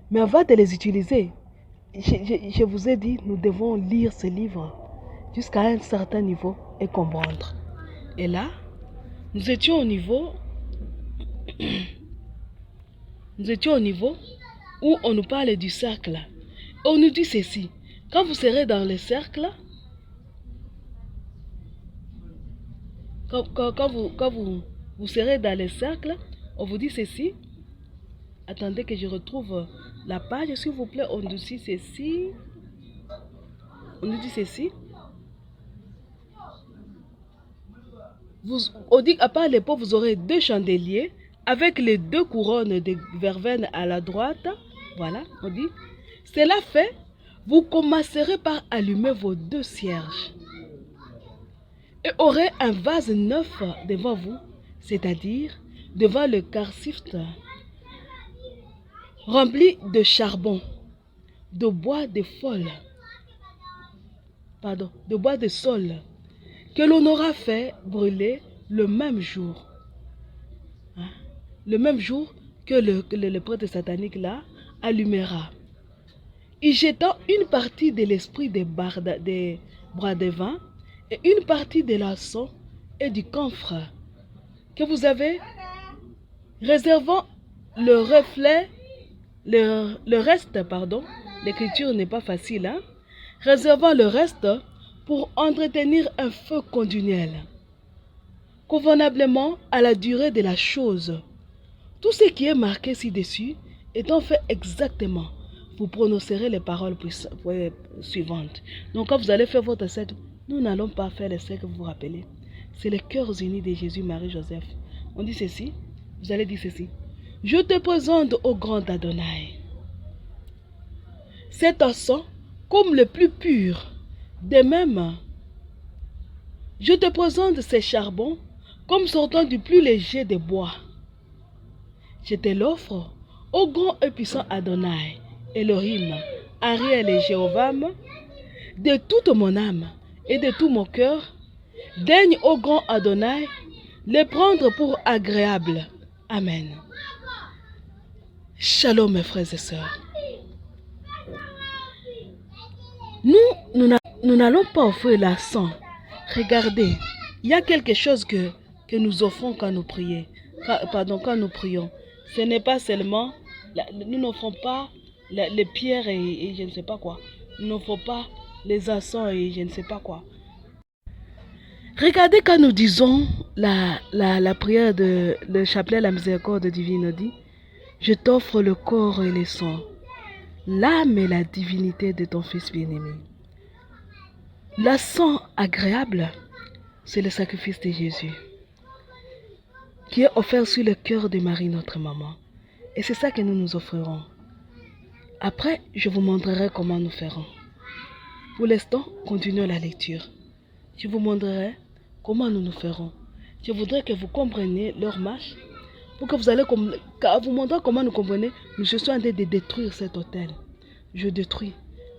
Mais avant de les utiliser, je vous ai dit, nous devons lire ce livre jusqu'à un certain niveau et comprendre. Et là, nous étions au niveau où on nous parle du cercle. On nous dit ceci. Quand vous serez dans le cercle, vous serez dans le cercle, on vous dit ceci. Attendez que je retrouve la page, s'il vous plaît. On nous dit ceci. On nous dit ceci. On dit à part les pauvres, vous aurez 2 chandeliers avec les 2 couronnes de verveine à la droite. Voilà, on dit. Cela fait, vous commencerez par allumer vos 2 cierges et aurez un vase neuf devant vous, c'est-à-dire devant le carcifte rempli de charbon, de bois de saule, que l'on aura fait brûler le même jour. Hein? Le même jour que le prêtre satanique là allumera. Y jetant une partie de l'esprit des bras de vin et une partie de l'encens et du camphre que vous avez, réservant le reste, pardon, l'écriture n'est pas facile, hein? Réservant le reste pour entretenir un feu continuel, convenablement à la durée de la chose. Tout ce qui est marqué ci-dessus étant fait exactement, vous prononcerez les paroles suivantes. Donc quand vous allez faire votre cercle, nous n'allons pas faire les cercles, vous vous rappelez. C'est les cœurs unis de Jésus, Marie, Joseph. On dit ceci, vous allez dire ceci. Je te présente au grand Adonai cet encens comme le plus pur. De même, je te présente ces charbons comme sortant du plus léger des bois. Je te l'offre au grand et puissant Adonai, Elohim, Ariel et Jéhovah, de toute mon âme et de tout mon cœur. Daigne au grand Adonai les prendre pour agréables. Amen. Shalom mes frères et sœurs. Nous n'allons pas offrir la sang. Regardez, il y a quelque chose que nous offrons quand nous prions. Quand nous prions. Ce n'est pas seulement, nous n'offrons pas les pierres et je ne sais pas quoi. Nous n'offrons pas les encens et je ne sais pas quoi. Regardez quand nous disons la prière de le chapelet à la miséricorde divine, on dit, je t'offre le corps et le sang, l'âme et la divinité de ton Fils bien-aimé. La sang agréable, c'est le sacrifice de Jésus, qui est offert sur le cœur de Marie, notre maman. Et c'est ça que nous nous offrirons. Après, je vous montrerai comment nous ferons. Pour l'instant, continuons la lecture. Je vous montrerai comment nous nous ferons. Je voudrais que vous compreniez leur marche, pour que vous allez vous montrer comment nous comprenons. Nous sommes en train de détruire cet hôtel. Je détruis.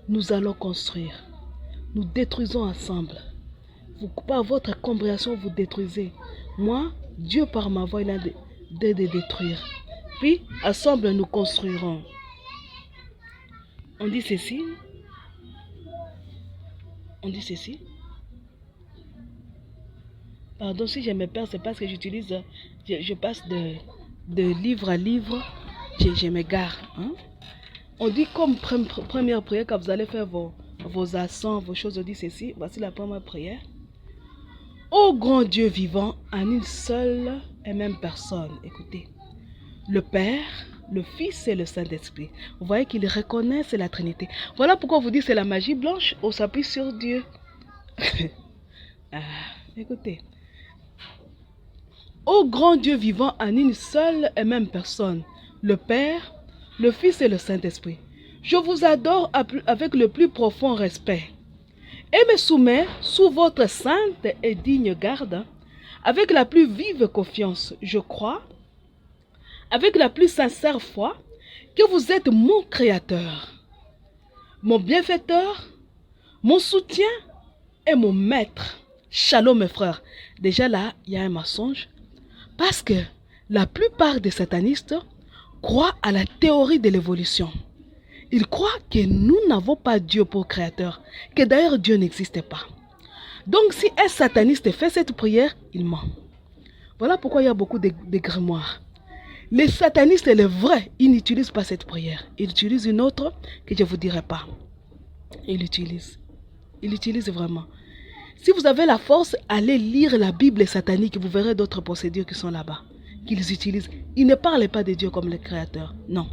Nous allons construire. Nous détruisons ensemble. Par votre compréhension, vous détruisez. Moi, Dieu par ma voix, il a de détruire. Puis, ensemble, nous construirons. On dit ceci. On dit ceci. Pardon, si je me perds, c'est parce que j'utilise, je passe de livre à livre, je m'égare. Hein? On dit comme première prière, quand vous allez faire vos accents, vos choses, on dit ceci. Voici la première prière. Ô grand Dieu vivant, en une seule et même personne, écoutez, le Père, le Fils et le Saint-Esprit. Vous voyez qu'ils reconnaissent la Trinité. Voilà pourquoi on vous dit c'est la magie blanche, on s'appuie sur Dieu. Écoutez. Ô grand Dieu vivant en une seule et même personne, le Père, le Fils et le Saint-Esprit, je vous adore avec le plus profond respect et me soumets sous votre sainte et digne garde avec la plus vive confiance. Je crois, avec la plus sincère foi, que vous êtes mon Créateur, mon bienfaiteur, mon soutien et mon maître. Shalom mes frères. Déjà là, il y a un mensonge. Parce que la plupart des satanistes croient à la théorie de l'évolution. Ils croient que nous n'avons pas Dieu pour créateur, que d'ailleurs Dieu n'existe pas. Donc si un sataniste fait cette prière, il ment. Voilà pourquoi il y a beaucoup de grimoires. Les satanistes, les vrais, ils n'utilisent pas cette prière. Ils utilisent une autre que je ne vous dirai pas. Ils l'utilisent. Ils l'utilisent vraiment. Si vous avez la force, allez lire la Bible satanique, vous verrez d'autres procédures qui sont là-bas, qu'ils utilisent. Ils ne parlent pas de Dieu comme le Créateur, non.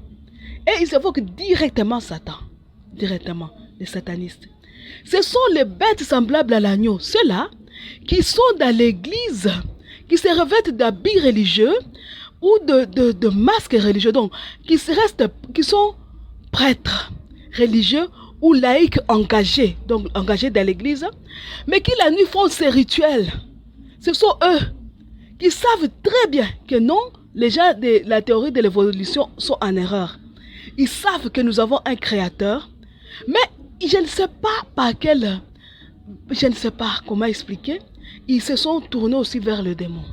Et ils évoquent directement Satan, directement, les satanistes. Ce sont les bêtes semblables à l'agneau, ceux-là qui sont dans l'église, qui se revêtent d'habits religieux ou de masques religieux, donc qui sont prêtres religieux ou laïcs engagés, donc engagés dans l'église, mais qui la nuit font ces rituels. Ce sont eux qui savent très bien que non, les gens de la théorie de l'évolution sont en erreur. Ils savent que nous avons un créateur, mais je ne sais pas je ne sais pas comment expliquer, ils se sont tournés aussi vers le démon.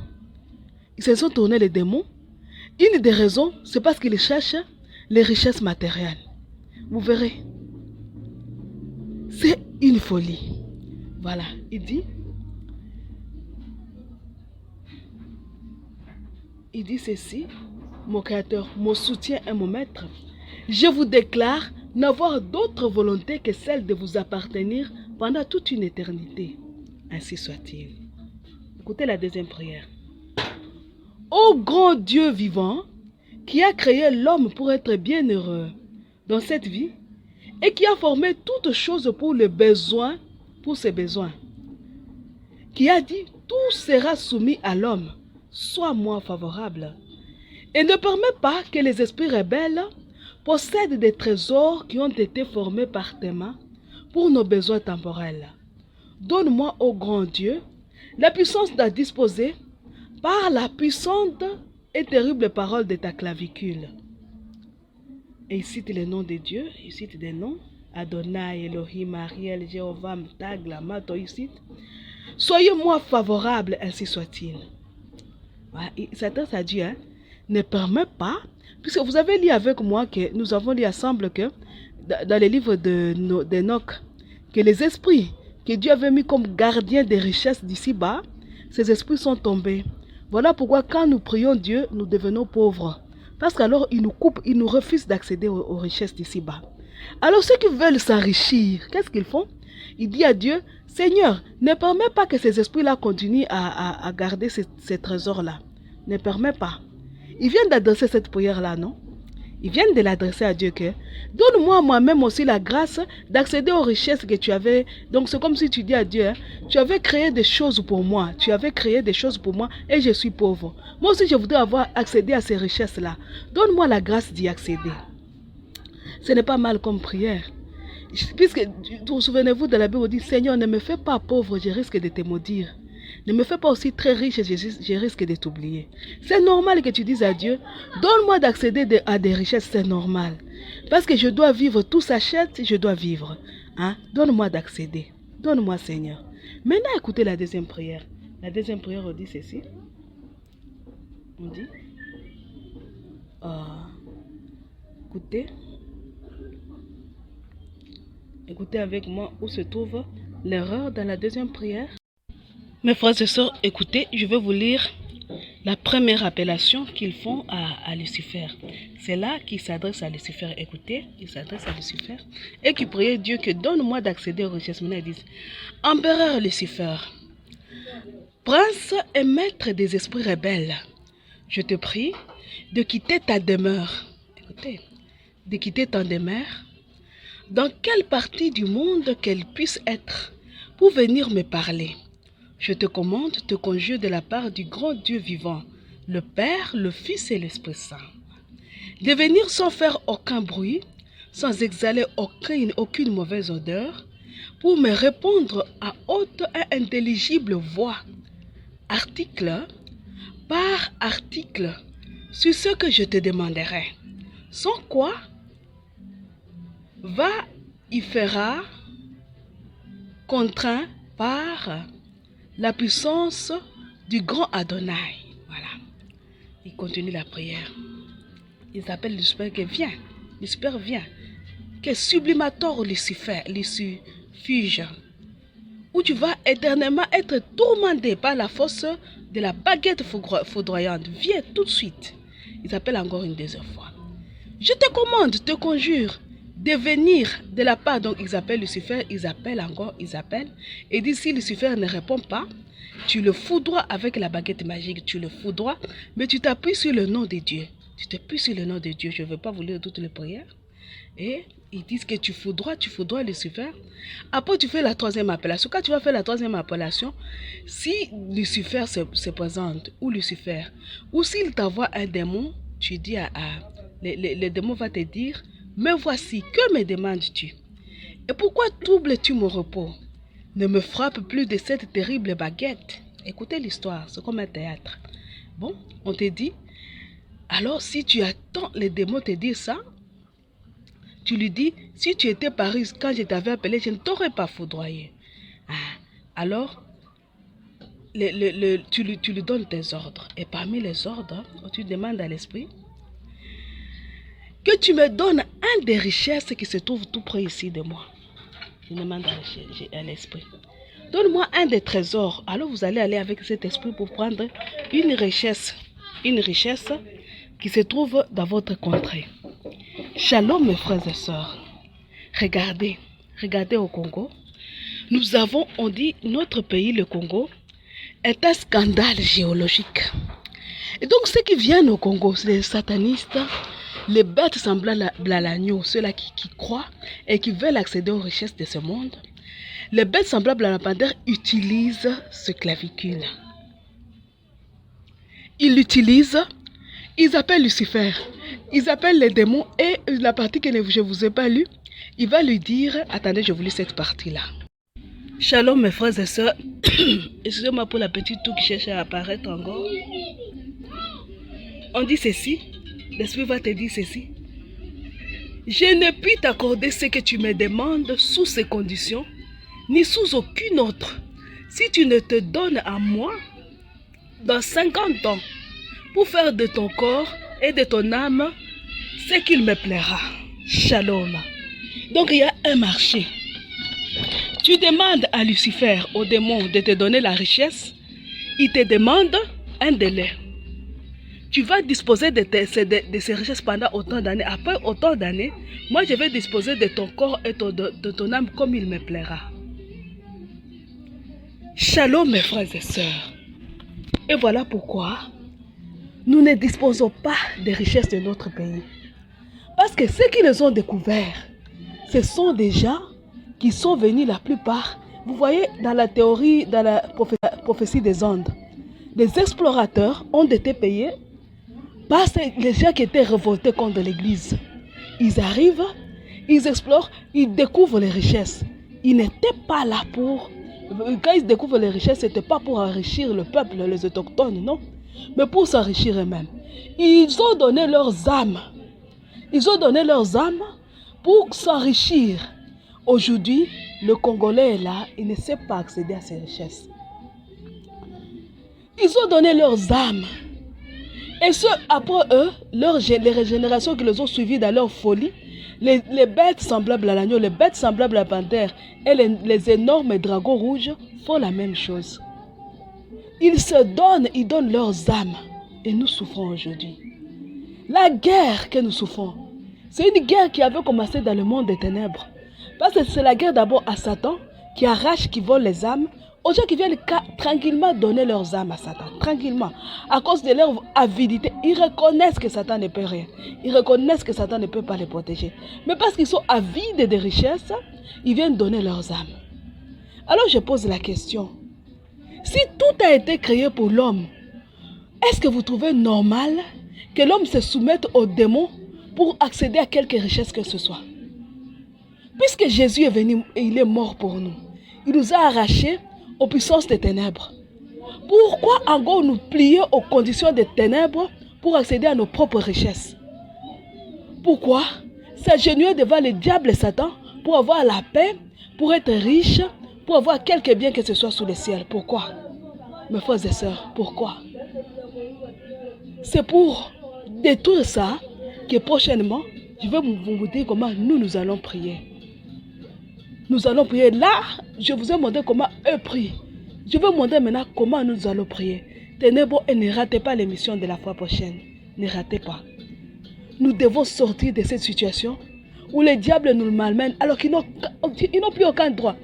Ils se sont tournés les démons. Une des raisons, c'est parce qu'ils cherchent les richesses matérielles. Vous verrez. C'est une folie. Voilà, il dit ceci, mon créateur, mon soutien et mon maître, je vous déclare n'avoir d'autre volonté que celle de vous appartenir pendant toute une éternité. Ainsi soit-il. Écoutez la deuxième prière. Ô grand Dieu vivant, qui a créé l'homme pour être bienheureux dans cette vie, et qui a formé toutes choses pour ses besoins, qui a dit tout sera soumis à l'homme, sois-moi favorable, et ne permets pas que les esprits rebelles possèdent des trésors qui ont été formés par tes mains pour nos besoins temporels. Donne-moi, ô grand Dieu, la puissance d'en disposer par la puissante et terrible parole de ta clavicule. Et il cite les noms de Dieu, il cite des noms, Adonai, Elohim, Ariel, Jéhovah, Mtag, Lamato, il cite. Soyez-moi favorable, ainsi soit-il. Voilà, il s'adresse à Dieu, hein. Ne permet pas, puisque vous avez lu avec moi que nous avons lu ensemble que dans les livres d'Enoch, que les esprits que Dieu avait mis comme gardiens des richesses d'ici-bas, ces esprits sont tombés. Voilà pourquoi quand nous prions Dieu, nous devenons pauvres. Parce qu'alors, il nous coupe, il nous refuse d'accéder aux richesses d'ici-bas. Alors, ceux qui veulent s'enrichir, qu'est-ce qu'ils font? Il dit à Dieu, Seigneur, ne permets pas que ces esprits-là continuent à garder ces trésors-là. Ne permets pas. Ils viennent d'adresser cette prière-là, non? Ils viennent de l'adresser à Dieu que, donne-moi moi-même aussi la grâce d'accéder aux richesses que tu avais. Donc, c'est comme si tu dis à Dieu, hein, tu avais créé des choses pour moi. Tu avais créé des choses pour moi et je suis pauvre. Moi aussi, je voudrais avoir accédé à ces richesses-là. Donne-moi la grâce d'y accéder. Ce n'est pas mal comme prière. Puisque, vous souvenez-vous de la Bible, on dit, Seigneur, ne me fais pas pauvre, je risque de te maudire. Ne me fais pas aussi très riche, je risque de t'oublier. C'est normal que tu dises à Dieu, donne-moi d'accéder à des richesses, c'est normal. Parce que je dois vivre, tout s'achète, je dois vivre. Hein? Donne-moi d'accéder. Donne-moi, Seigneur. Maintenant, écoutez la deuxième prière. La deuxième prière, on dit ceci. On dit, écoutez avec moi où se trouve l'erreur dans la deuxième prière. Mes frères et sœurs, écoutez, je vais vous lire la première appellation qu'ils font à Lucifer. C'est là qu'ils s'adressent à Lucifer. Écoutez, ils s'adressent à Lucifer et qui priaient Dieu que donne-moi d'accéder aux richesses. Maintenant, ils disent, Empereur Lucifer, prince et maître des esprits rebelles, je te prie de quitter ta demeure. Écoutez, de quitter ta demeure, dans quelle partie du monde qu'elle puisse être, pour venir me parler. Je te commande, te conjure de la part du grand Dieu vivant, le Père, le Fils et l'Esprit Saint, de venir sans faire aucun bruit, sans exhaler aucune mauvaise odeur, pour me répondre à haute et intelligible voix, article par article, sur ce que je te demanderai, sans quoi va y fera contraint par la puissance du grand Adonai. Voilà. Il continue la prière. Il s'appelle Lucifer que viens. Lucifer vient. Que sublimator Lucifer, Lucifuge. Où tu vas éternellement être tourmenté par la force de la baguette foudroyante. Viens tout de suite. ils appellent encore une deuxième fois. Je te commande, te conjure, de venir de la part. Donc ils appellent Lucifer, ils appellent encore, ils appellent. Et disent si Lucifer ne répond pas, tu le foudroies avec la baguette magique, tu le foudroies, mais tu t'appuies sur le nom de Dieu. Tu t'appuies sur le nom de Dieu. Je ne vais pas vous lire toutes les prières. Et ils disent que tu foudroies Lucifer. Après, tu fais la troisième appellation. Quand tu vas faire la troisième appellation, si Lucifer se présente, ou Lucifer, ou s'il t'envoie un démon, tu dis le démon va te dire, mais voici, que me demandes-tu? Et pourquoi troubles-tu mon repos? Ne me frappe plus de cette terrible baguette. Écoutez l'histoire, c'est comme un théâtre. Bon, on te dit, alors si tu attends les démons te dire ça, tu lui dis, si tu étais Paris quand je t'avais appelé, je ne t'aurais pas foudroyé. Alors, tu lui donnes tes ordres. Et parmi les ordres, tu demandes à l'esprit que tu me donnes un des richesses qui se trouve tout près ici de moi. Je demande à l'esprit. Donne-moi un des trésors. Alors vous allez aller avec cet esprit pour prendre une richesse qui se trouve dans votre contrée. Shalom mes frères et sœurs. Regardez au Congo. Nous avons, on dit, notre pays, le Congo, est un scandale géologique. Et donc ceux qui viennent au Congo, c'est les satanistes, les bêtes semblables à l'agneau, ceux-là qui croient et qui veulent accéder aux richesses de ce monde. Les bêtes semblables à la panthère utilisent ce clavicule. Ils l'utilisent, ils appellent Lucifer, ils appellent les démons et la partie que je ne vous ai pas lue, il va lui dire, attendez, je vous lis cette partie-là. Shalom mes frères et sœurs, excusez-moi pour la petite toux qui cherche à apparaître encore. On dit ceci, l'esprit va te dire ceci. Je ne puis t'accorder ce que tu me demandes sous ces conditions, ni sous aucune autre, si tu ne te donnes à moi dans 50 ans pour faire de ton corps et de ton âme ce qu'il me plaira. Shalom. Donc il y a un marché. Tu demandes à Lucifer, au démon, de te donner la richesse. Il te demande un délai. Tu vas disposer de ces richesses pendant autant d'années. Après autant d'années, moi je vais disposer de ton corps et de ton âme comme il me plaira. Shalom mes frères et sœurs. Et voilà pourquoi nous ne disposons pas des richesses de notre pays. Parce que ceux qui les ont découverts, ce sont des gens qui sont venus la plupart. Vous voyez, dans la théorie, dans la prophétie des Andes, les explorateurs ont été payés par les gens qui étaient révoltés contre l'Église. Ils arrivent, ils explorent, ils découvrent les richesses. Ils n'étaient pas là pour... Quand ils découvrent les richesses, ce n'était pas pour enrichir le peuple, les autochtones, non. Mais pour s'enrichir eux-mêmes. Ils ont donné leurs âmes. Ils ont donné leurs âmes pour s'enrichir. Aujourd'hui, le Congolais est là, il ne sait pas accéder à ces richesses. Ils ont donné leurs âmes. Et ce, après eux, les générations qui les ont suivis dans leur folie, les bêtes semblables à l'agneau, les bêtes semblables à la panthère et les énormes dragons rouges font la même chose. Ils se donnent, ils donnent leurs âmes. Et nous souffrons aujourd'hui. La guerre que nous souffrons, c'est une guerre qui avait commencé dans le monde des ténèbres. Parce que c'est la guerre d'abord à Satan qui arrache, qui vole les âmes aux gens qui viennent tranquillement donner leurs âmes à Satan. Tranquillement. À cause de leur avidité, ils reconnaissent que Satan ne peut rien. Ils reconnaissent que Satan ne peut pas les protéger. Mais parce qu'ils sont avides de richesses, ils viennent donner leurs âmes. Alors je pose la question. Si tout a été créé pour l'homme, est-ce que vous trouvez normal que l'homme se soumette aux démons pour accéder à quelque richesse que ce soit? Puisque Jésus est venu et il est mort pour nous, il nous a arrachés aux puissances des ténèbres. Pourquoi encore nous plier aux conditions des ténèbres pour accéder à nos propres richesses? Pourquoi s'agenouiller devant le diable et Satan pour avoir la paix, pour être riche, pour avoir quelque bien que ce soit sous le ciel? Pourquoi? Mes frères et sœurs, pourquoi? C'est pour détruire ça que prochainement, je vais vous dire comment nous allons prier. Nous allons prier. Là, je vous ai montré comment eux prient. Je vais vous montrer maintenant comment nous allons prier. Tenez bon et ne ratez pas l'émission de la fois prochaine. Ne ratez pas. Nous devons sortir de cette situation où les diables nous malmènent alors qu'ils n'ont plus aucun droit.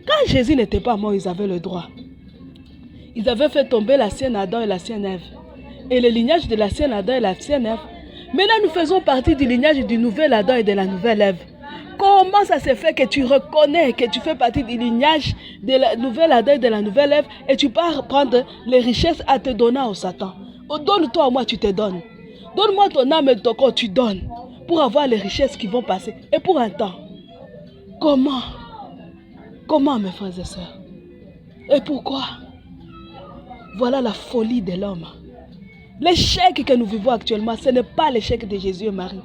Quand Jésus n'était pas mort, ils avaient le droit. Ils avaient fait tomber l'ancien Adam et l'ancienne Ève. Et le lignage de l'ancien Adam et l'ancienne Ève. Maintenant, nous faisons partie du lignage du nouvel Adam et de la nouvelle Ève. Comment ça se fait que tu reconnais que tu fais partie du lignage de la nouvelle Adam et de la nouvelle Ève et tu pars prendre les richesses à te donner au Satan? Oh, donne-toi à moi, tu te donnes. Donne-moi ton âme et ton corps, tu donnes. Pour avoir les richesses qui vont passer. Et pour un temps. Comment? Comment, mes frères et sœurs? Et pourquoi? Voilà la folie de l'homme. L'échec que nous vivons actuellement, ce n'est pas l'échec de Jésus et Marie.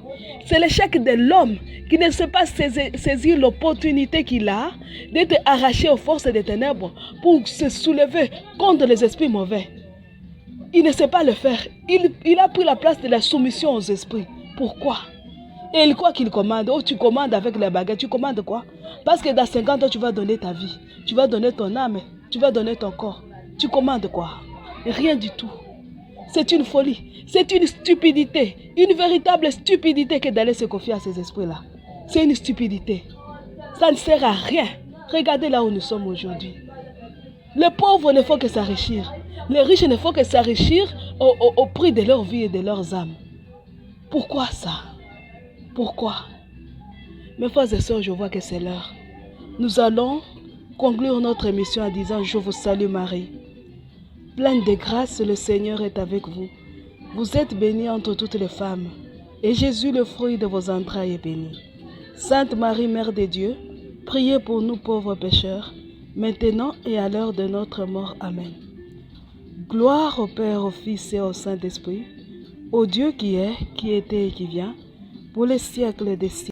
C'est l'échec de l'homme qui ne sait pas saisir l'opportunité qu'il a d'être arraché aux forces des ténèbres pour se soulever contre les esprits mauvais. Il ne sait pas le faire. Il a pris la place de la soumission aux esprits. Pourquoi? Et il croit qu'il commande. Oh, tu commandes avec les baguettes. Tu commandes quoi? Parce que dans 50 ans, tu vas donner ta vie. Tu vas donner ton âme. Tu vas donner ton corps. Tu commandes quoi? Rien du tout. C'est une folie. C'est une stupidité. Une véritable stupidité que d'aller se confier à ces esprits-là. C'est une stupidité. Ça ne sert à rien. Regardez là où nous sommes aujourd'hui. Les pauvres ne font que s'enrichir. Les riches ne font que s'enrichir au prix de leur vie et de leurs âmes. Pourquoi ça? Pourquoi? Mes frères et sœurs, je vois que c'est l'heure. Nous allons conclure notre émission en disant « Je vous salue Marie ». Pleine de grâce, le Seigneur est avec vous. Vous êtes bénie entre toutes les femmes, et Jésus, le fruit de vos entrailles, est béni. Sainte Marie, Mère de Dieu, priez pour nous pauvres pécheurs, maintenant et à l'heure de notre mort. Amen. Gloire au Père, au Fils et au Saint-Esprit, au Dieu qui est, qui était et qui vient, pour les siècles des siècles.